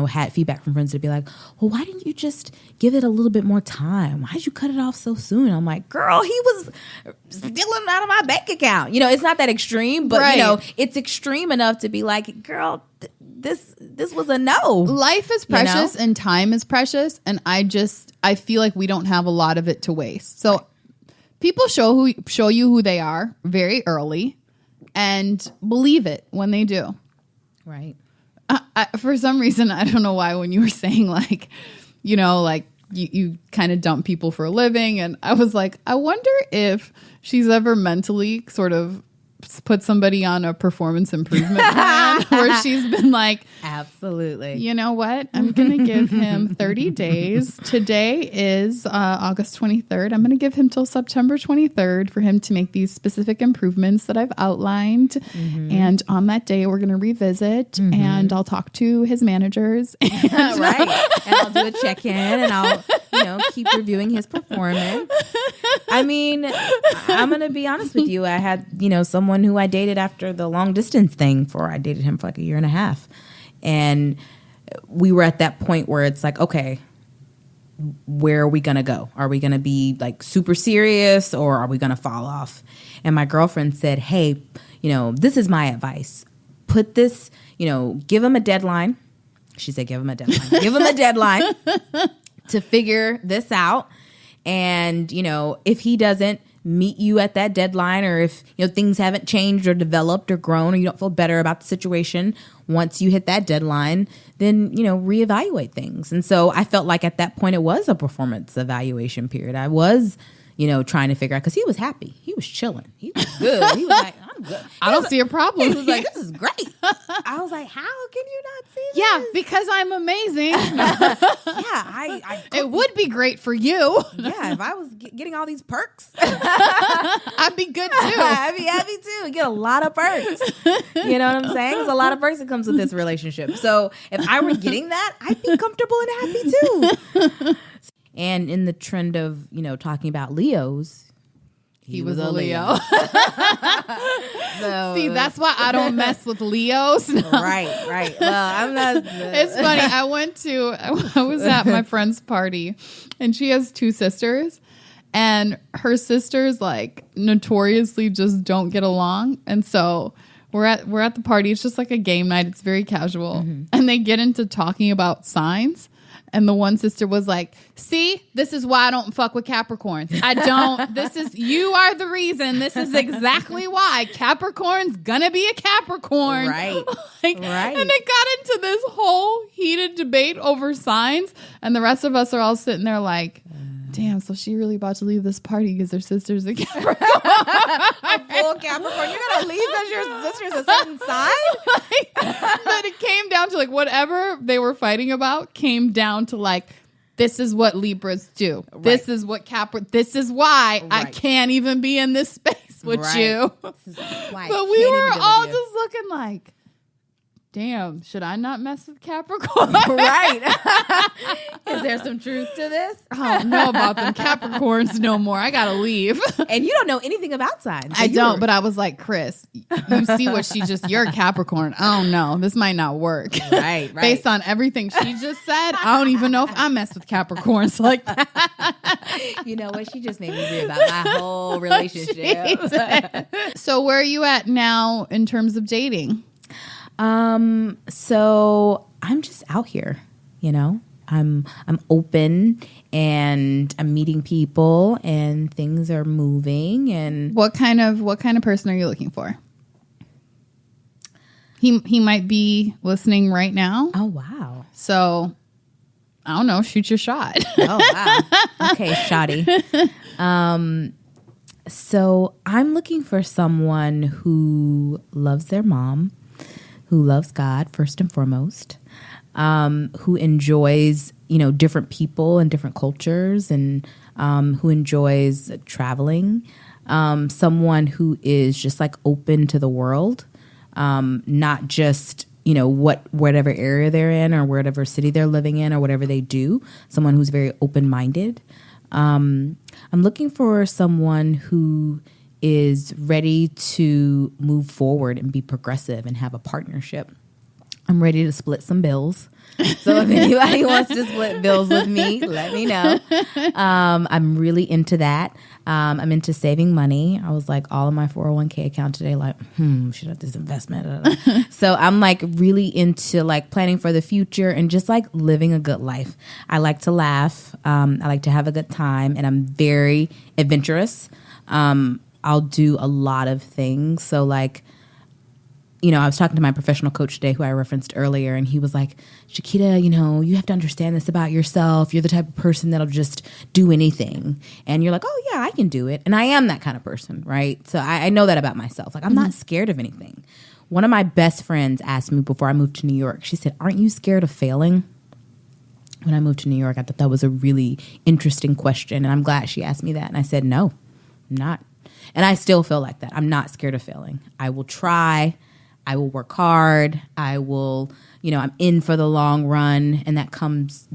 Speaker 2: had feedback from friends to be like, well, why didn't you just give it a little bit more time? Why did you cut it off so soon? I'm like, girl, he was stealing out of my bank account. It's not that extreme, but,
Speaker 1: right.
Speaker 2: It's extreme enough to be like, girl, this was a no.
Speaker 1: Life is precious and time is precious. And I feel like we don't have a lot of it to waste. So people show you who they are very early and believe it when they do.
Speaker 2: Right.
Speaker 1: For some reason, I don't know why, when you were saying like, you kind of dump people for a living. And I was like, I wonder if she's ever mentally sort of put somebody on a performance improvement plan where she's been like,
Speaker 2: absolutely,
Speaker 1: you know what? I'm going to give him 30 days. Today is August 23rd. I'm going to give him till September 23rd for him to make these specific improvements that I've outlined. Mm-hmm. And on that day, we're going to revisit and I'll talk to his managers. And
Speaker 2: right. And I'll do a check-in and I'll, keep reviewing his performance. I mean, I'm going to be honest with you. I had, someone who I dated after the long distance thing I dated him for like a year and a half. And we were at that point where it's like, okay, where are we going to go? Are we going to be like super serious or are we going to fall off? And my girlfriend said, hey, this is my advice. Put this, give him a deadline. She said, give him a deadline. Give him a deadline to figure this out. And, if he doesn't meet you at that deadline, or if, things haven't changed or developed or grown, or you don't feel better about the situation once you hit that deadline, then, reevaluate things. And so I felt like at that point it was a performance evaluation period. I was, trying to figure out, because he was happy. He was chilling. He was good. He was like, I'm good.
Speaker 1: I don't see a problem.
Speaker 2: He was like, this is great. I was like, how can you not see this?
Speaker 1: Yeah, because I'm amazing.
Speaker 2: I
Speaker 1: it would be great for you.
Speaker 2: Yeah, if I was getting all these perks,
Speaker 1: I'd be good too.
Speaker 2: I'd be happy too. You get a lot of perks. You know what I'm saying? There's a lot of perks that comes with this relationship. So if I were getting that, I'd be comfortable and happy too. And in the trend of, talking about Leos,
Speaker 1: he was a Leo. So, see, that's why I don't mess with Leos. No.
Speaker 2: Right. Well, I'm not.
Speaker 1: It's funny. I was at my friend's party, and she has two sisters, and her sisters like notoriously just don't get along, and so we're at the party. It's just like a game night. It's very casual, and they get into talking about signs. And the one sister was like, see, this is why I don't fuck with Capricorns. I don't. You are the reason. This is exactly why. Capricorn's gonna be a Capricorn.
Speaker 2: Right.
Speaker 1: Right. And they got into this whole heated debate over signs. And the rest of us are all sitting there like, damn, so she really about to leave this party because her sister's a Capricorn.
Speaker 2: A full Capricorn. You're going to leave because your sister's a certain sign?
Speaker 1: But it came down to like whatever they were fighting about came down to like, this is what Libras do. Right. This is what this is why I can't even be in this space with you. But we were all just looking like, damn, should I not mess with Capricorn?
Speaker 2: Right. Is there some truth to this?
Speaker 1: I don't know about them Capricorns no more. I gotta leave.
Speaker 2: And you don't know anything about signs. So
Speaker 1: I don't, but I was like, Chris, you see what you're a Capricorn. I don't know. This might not work.
Speaker 2: Right.
Speaker 1: Based on everything she just said, I don't even know if I mess with Capricorns like that.
Speaker 2: You know what? She just made me read about my whole relationship.
Speaker 1: So where are you at now in terms of dating?
Speaker 2: So I'm just out here, I'm open and I'm meeting people and things are moving. And
Speaker 1: what kind of person are you looking for? He might be listening right now.
Speaker 2: Oh, wow.
Speaker 1: So I don't know, shoot your shot.
Speaker 2: Oh, wow. Okay. Shoddy. So I'm looking for someone who loves their mom, who loves God first and foremost, who enjoys, different people and different cultures, and who enjoys traveling, someone who is just like open to the world, not just, you know, whatever area they're in or whatever city they're living in or whatever they do, someone who's very open-minded. I'm looking for someone who is ready to move forward and be progressive and have a partnership. I'm ready to split some bills. So if anybody wants to split bills with me, let me know. I'm really into that. I'm into saving money. I was like all in my 401k account today, like, should I have this investment? So I'm like really into like planning for the future and just like living a good life. I like to laugh. I like to have a good time, and I'm very adventurous. I'll do a lot of things. So like, you know, I was talking to my professional coach today who I referenced earlier, and he was like, Chiquita, you know, you have to understand this about yourself. You're the type of person that'll just do anything. And you're like, oh, yeah, I can do it. And I am that kind of person, right? So I know that about myself. Like, I'm not scared of anything. One of my best friends asked me before I moved to New York, she said, aren't you scared of failing? When I moved to New York, I thought that was a really interesting question. And I'm glad she asked me that. And I said, no, I'm not. And I still feel like that. I'm not scared of failing. I will try. I will work hard. I will, you know, I'm in for the long run, and that comes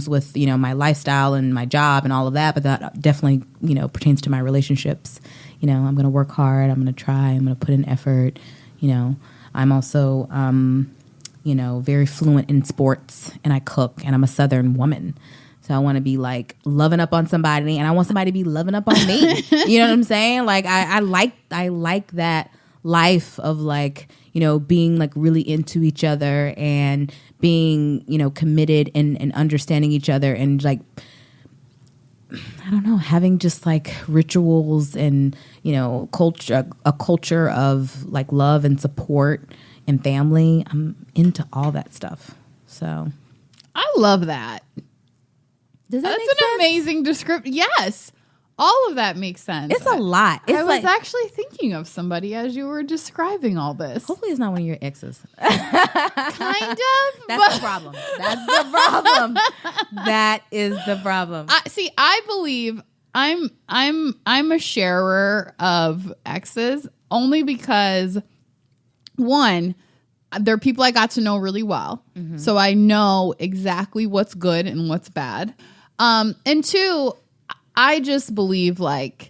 Speaker 2: with, you know, my lifestyle and my job and all of that. But that definitely, you know, pertains to my relationships. You know, I'm going to work hard. I'm going to try. I'm going to put in effort. You know, I'm also, you know, very fluent in sports, and I cook, and I'm a Southern woman. So I want to be like loving up on somebody, and I want somebody to be loving up on me. You know what I'm saying? Like I like that life of like, you know, being like really into each other and being, you know, committed and understanding each other, and like, I don't know, having just like rituals and, you know, a culture of like love and support and family. I'm into all that stuff. So
Speaker 1: I love that.
Speaker 2: Does that
Speaker 1: That's
Speaker 2: make
Speaker 1: an
Speaker 2: sense?
Speaker 1: amazing description. Yes. All of that makes sense.
Speaker 2: It's a lot. It's
Speaker 1: I was
Speaker 2: like,
Speaker 1: actually thinking of somebody as you were describing all this.
Speaker 2: hopefully it's not one of your exes.
Speaker 1: Kind of.
Speaker 2: That's the problem. That's the problem. That is the problem.
Speaker 1: I believe I'm a sharer of exes only because, one, they're people I got to know really well. Mm-hmm. So I know exactly what's good and what's bad. And two, I just believe I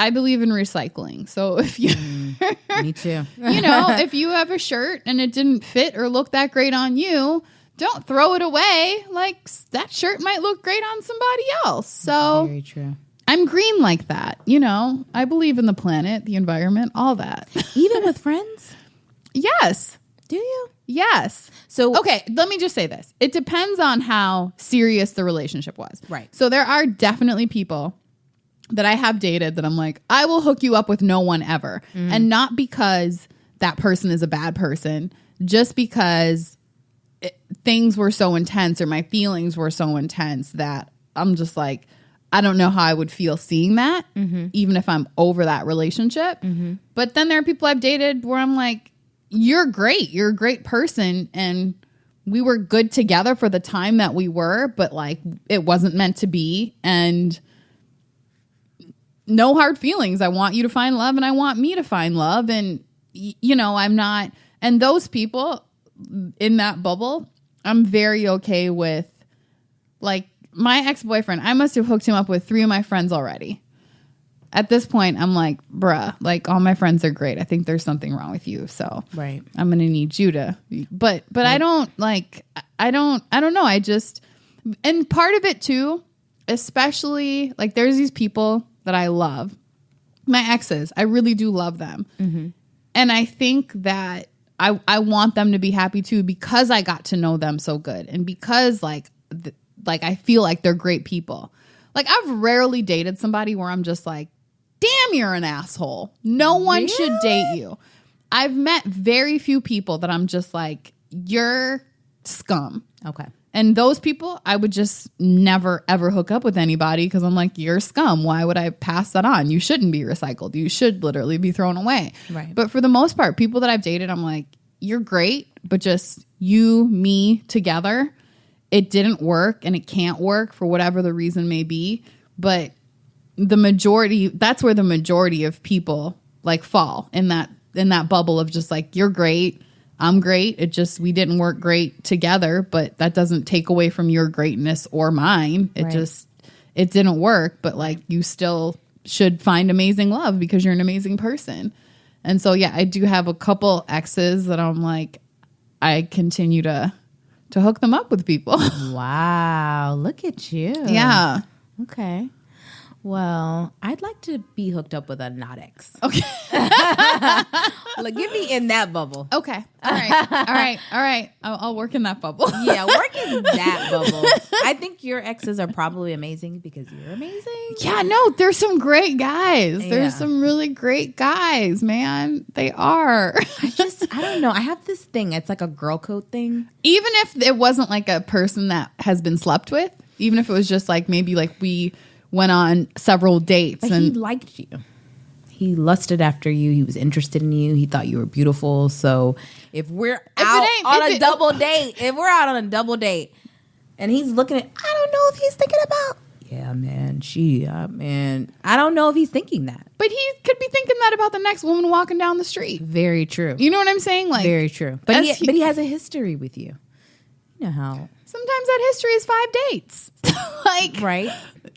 Speaker 1: believe in recycling. So if you,
Speaker 2: Me too.
Speaker 1: you know, if you have a shirt and it didn't fit or look that great on you, don't throw it away. Like that shirt might look great on somebody else. So
Speaker 2: very true.
Speaker 1: I'm green like that. You know, I believe in the planet, the environment, all that.
Speaker 2: Even with friends?
Speaker 1: Yes.
Speaker 2: Do you?
Speaker 1: Yes.
Speaker 2: So
Speaker 1: okay, let me just say this. It depends on how serious the relationship was.
Speaker 2: Right.
Speaker 1: So there are definitely people that I have dated that I'm like, I will hook you up with no one ever. Mm. And not because that person is a bad person, just because things were so intense or my feelings were so intense that I'm just like, I don't know how I would feel seeing that, even if I'm over that relationship. Mm-hmm. But then there are people I've dated where I'm like, you're great. You're a great person. And we were good together for the time that we were, but like it wasn't meant to be. And no hard feelings. I want you to find love and I want me to find love. And, you know, I'm not. And those people in that bubble, I'm very okay with. Like my ex-boyfriend, I must have hooked him up with 3 of my friends already. At this point, I'm like, bruh, like all my friends are great. I think there's something wrong with you. So
Speaker 2: right.
Speaker 1: I'm going to need you to, but I don't know. I just, and part of it too, especially like there's these people that I love, my exes, I really do love them. Mm-hmm. And I think that I want them to be happy too, because I got to know them so good. And because like I feel like they're great people. Like I've rarely dated somebody where I'm just like, damn, you're an asshole. No one should date you. I've met very few people that I'm just like, you're scum.
Speaker 2: Okay.
Speaker 1: And those people, I would just never, ever hook up with anybody because I'm like, you're scum. Why would I pass that on? You shouldn't be recycled. You should literally be thrown away.
Speaker 2: Right.
Speaker 1: But for the most part, people that I've dated, I'm like, you're great, but just you, me together, it didn't work and it can't work for whatever the reason may be. But that's where the majority of people like fall in that bubble of just like, you're great, I'm great. We didn't work great together, but that doesn't take away from your greatness or mine. It didn't work, but like you still should find amazing love because you're an amazing person. And so, yeah, I do have a couple exes that I'm like, I continue to hook them up with people.
Speaker 2: Wow. Look at you.
Speaker 1: Yeah.
Speaker 2: Okay. Well, I'd like to be hooked up with a not ex.
Speaker 1: Okay.
Speaker 2: Like, get me in that bubble.
Speaker 1: Okay. All right. I'll work in that bubble.
Speaker 2: Yeah, work in that bubble. I think your exes are probably amazing because you're amazing.
Speaker 1: Yeah, no, there's some great guys. There's some really great guys, man. They are.
Speaker 2: I don't know. I have this thing. It's like a girl code thing.
Speaker 1: Even if it wasn't like a person that has been slept with, even if it was just like maybe like we went on several dates.
Speaker 2: But he liked you. He lusted after you. He was interested in you. He thought you were beautiful. So if we're out on a double date and he's looking at, I don't know if he's thinking about, I don't know if he's thinking that.
Speaker 1: But he could be thinking that about the next woman walking down the street.
Speaker 2: Very true.
Speaker 1: You know what I'm saying? Like,
Speaker 2: very true. But he has a history with you. You know how.
Speaker 1: Sometimes that history is 5 dates. Like,
Speaker 2: right.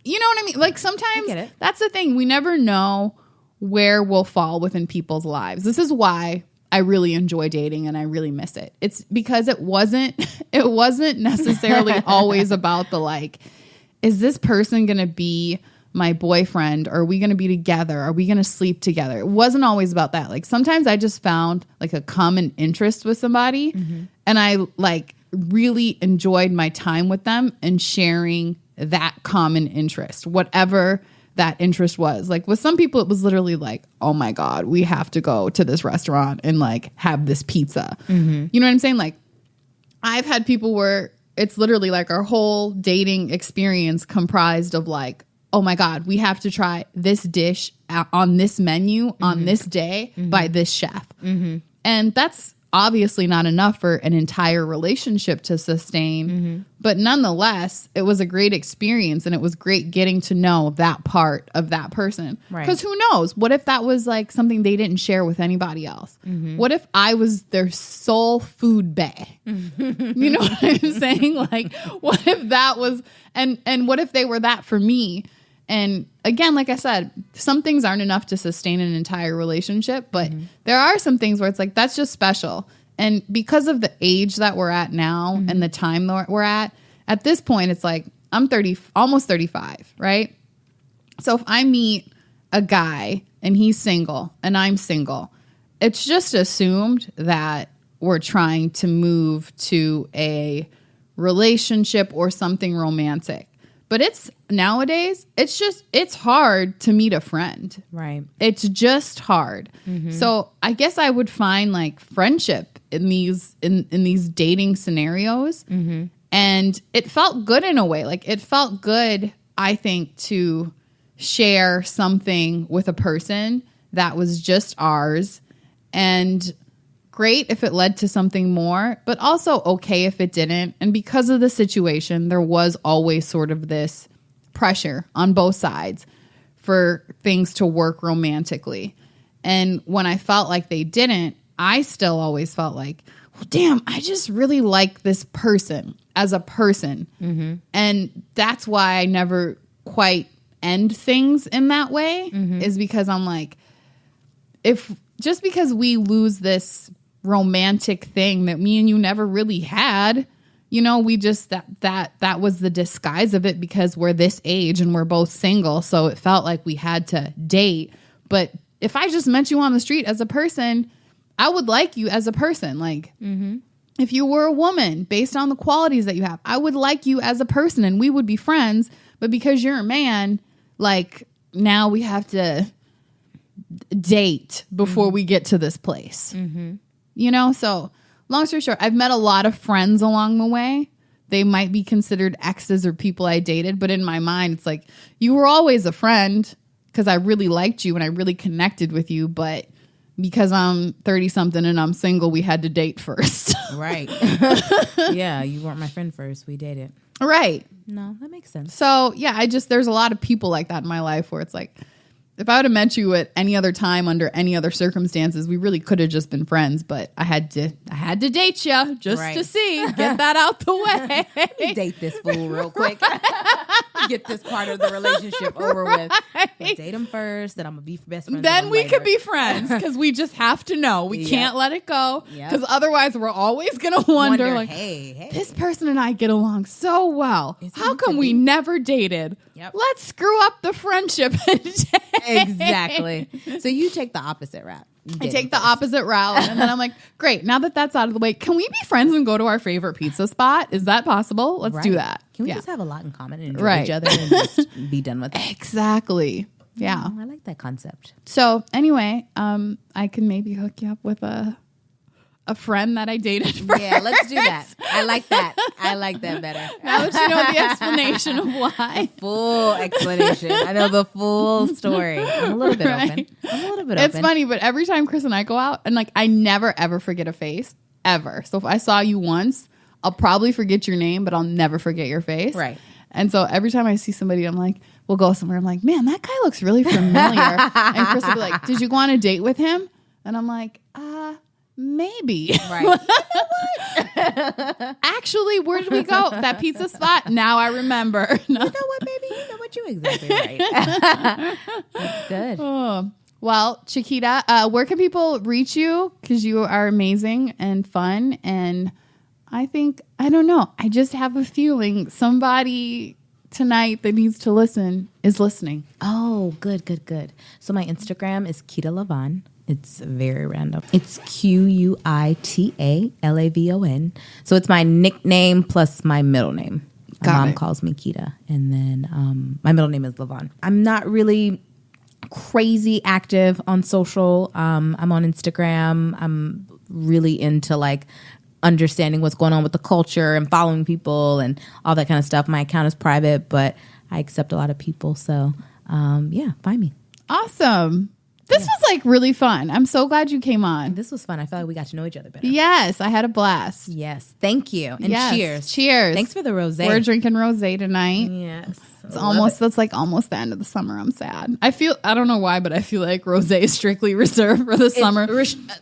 Speaker 1: You know what I mean? Like sometimes that's the thing. We never know where we'll fall within people's lives. This is why I really enjoy dating and I really miss it. It's because it wasn't necessarily always about the like, is this person going to be my boyfriend? Or are we going to be together? Are we going to sleep together? It wasn't always about that. Like sometimes I just found like a common interest with somebody and I like really enjoyed my time with them and sharing that common interest, whatever that interest was. Like with some people, it was literally like, oh my God, we have to go to this restaurant and like have this pizza. You know what I'm saying? Like I've had people where it's literally like our whole dating experience comprised of like, oh my God, we have to try this dish on this menu on this day by this chef. And that's obviously not enough for an entire relationship to sustain. But nonetheless, it was a great experience and it was great getting to know that part of that person. Because who knows? What if that was like something they didn't share with anybody else? What if I was their sole food bae? You know what I'm saying? Like, what if that was, and what if they were that for me? And again, like I said, some things aren't enough to sustain an entire relationship, but there are some things where it's like, that's just special. And because of the age that we're at now and the time that we're at this point, it's like, I'm 30, almost 35, right? So if I meet a guy and he's single and I'm single, it's just assumed that we're trying to move to a relationship or something romantic. But nowadays, it's hard to meet a friend. Right. It's just hard. So I guess I would find like friendship in these dating scenarios. And it felt good in a way. Like it felt good, I think, to share something with a person that was just ours. And great if it led to something more, but also okay if it didn't. And because of the situation, there was always sort of this pressure on both sides for things to work romantically. And when I felt like they didn't, I still always felt like, well, damn, I just really like this person as a person. And that's why I never quite end things in that way, is because I'm like, just because we lose this romantic thing that me and you never really had, you know, we just that was the disguise of it because we're this age and we're both single, so it felt like we had to date. But if I just met you on the street as a person, I would like you as a person. Like if you were a woman, based on the qualities that you have, I would like you as a person and we would be friends. But because you're a man, like now we have to date before we get to this place. You know, so long story short, I've met a lot of friends along the way. They might be considered exes or people I dated, but in my mind, it's like, you were always a friend because I really liked you and I really connected with you. But because I'm 30 something and I'm single, we had to date first.
Speaker 2: Right. Yeah. You weren't my friend first. We dated.
Speaker 1: Right.
Speaker 2: No, that makes sense.
Speaker 1: So yeah, there's a lot of people like that in my life where it's like, if I would have met you at any other time under any other circumstances, we really could have just been friends. But I had to date you just to see, get that out the way.
Speaker 2: Let me date this fool real quick. Get this part of the relationship over with. I'll date him first, then I'm gonna be best friends.
Speaker 1: Then we
Speaker 2: later.
Speaker 1: could be friends because we just have to know. We can't let it go because
Speaker 2: Yep.
Speaker 1: otherwise we're always gonna wonder like,
Speaker 2: hey,
Speaker 1: this person and I get along so well. How come we never dated?
Speaker 2: Yep.
Speaker 1: Let's screw up the friendship.
Speaker 2: Exactly. So you take the opposite route.
Speaker 1: I take the opposite route, and then I'm like, great. Now that that's out of the way, can we be friends and go to our favorite pizza spot? Is that possible? Let's do that.
Speaker 2: Can we just have a lot in common and enjoy each other and just be done with it?
Speaker 1: Exactly. Yeah.
Speaker 2: I like that concept.
Speaker 1: So anyway, I can maybe hook you up with a friend that I dated first.
Speaker 2: Yeah, let's do that. I like that. I like that better.
Speaker 1: Now that you know the explanation of why.
Speaker 2: Full explanation. I know the full story. I'm a little bit open.
Speaker 1: It's funny, but every time Chris and I go out, and like I never ever forget a face ever. So if I saw you once, I'll probably forget your name, but I'll never forget your face.
Speaker 2: Right.
Speaker 1: And so every time I see somebody, I'm like, we'll go somewhere. I'm like, man, that guy looks really familiar. And Chris will be like, did you go on a date with him? And I'm like, maybe.
Speaker 2: Right.
Speaker 1: Actually, where did we go? That pizza spot? Now I remember. No.
Speaker 2: You know what, baby? You know what? You're exactly right. That's good.
Speaker 1: Oh. Well, Chiquita, where can people reach you? Because you are amazing and fun. And I don't know. I just have a feeling somebody tonight that needs to listen is listening.
Speaker 2: Oh, good. So my Instagram is Kita Lavon. It's very random. It's QUITALAVON. So it's my nickname plus my middle name. My mom calls me Kita. And then my middle name is Lavon. I'm not really crazy active on social. I'm on Instagram. I'm really into like understanding what's going on with the culture and following people and all that kind of stuff. My account is private, but I accept a lot of people. So find me.
Speaker 1: Awesome. This was like really fun. I'm so glad you came on.
Speaker 2: This was fun. I felt like we got to know each other better.
Speaker 1: Yes, I had a blast.
Speaker 2: Yes. Thank you. And cheers.
Speaker 1: Cheers.
Speaker 2: Thanks for the rosé.
Speaker 1: We're drinking rosé tonight.
Speaker 2: Yes.
Speaker 1: That's like almost the end of the summer. I'm sad. I don't know why, but I feel like rosé is strictly reserved for the summer.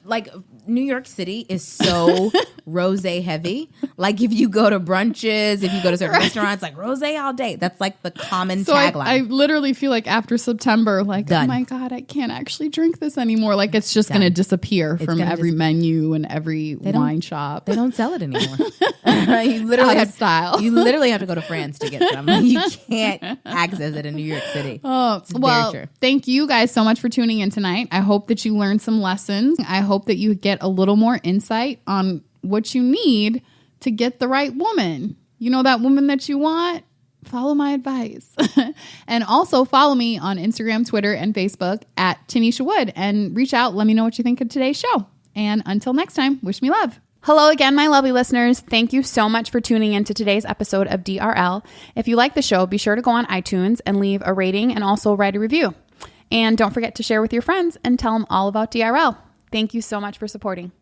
Speaker 2: Like New York City is so rosé heavy. Like if you go to brunches, if you go to certain restaurants, like rosé all day. That's like the common tagline.
Speaker 1: I literally feel like after September, like,
Speaker 2: Done.
Speaker 1: Oh my God, I can't actually drink this anymore. Like it's just going to disappear from every menu and every wine shop.
Speaker 2: They don't sell it anymore. You literally
Speaker 1: Out of style.
Speaker 2: You literally have to go to France to get some. You can't access it in New York City.
Speaker 1: Oh, well, thank you guys so much for tuning in tonight. I hope that you learned some lessons. I hope that you get a little more insight on what you need to get the right woman. You know, that woman that you want? Follow my advice. And also follow me on Instagram, Twitter, and Facebook at Tanisha Wood and reach out. Let me know what you think of today's show. And until next time, wish me love. Hello again, my lovely listeners. Thank you so much for tuning in to today's episode of DRL. If you like the show, be sure to go on iTunes and leave a rating and also write a review. And don't forget to share with your friends and tell them all about DRL. Thank you so much for supporting.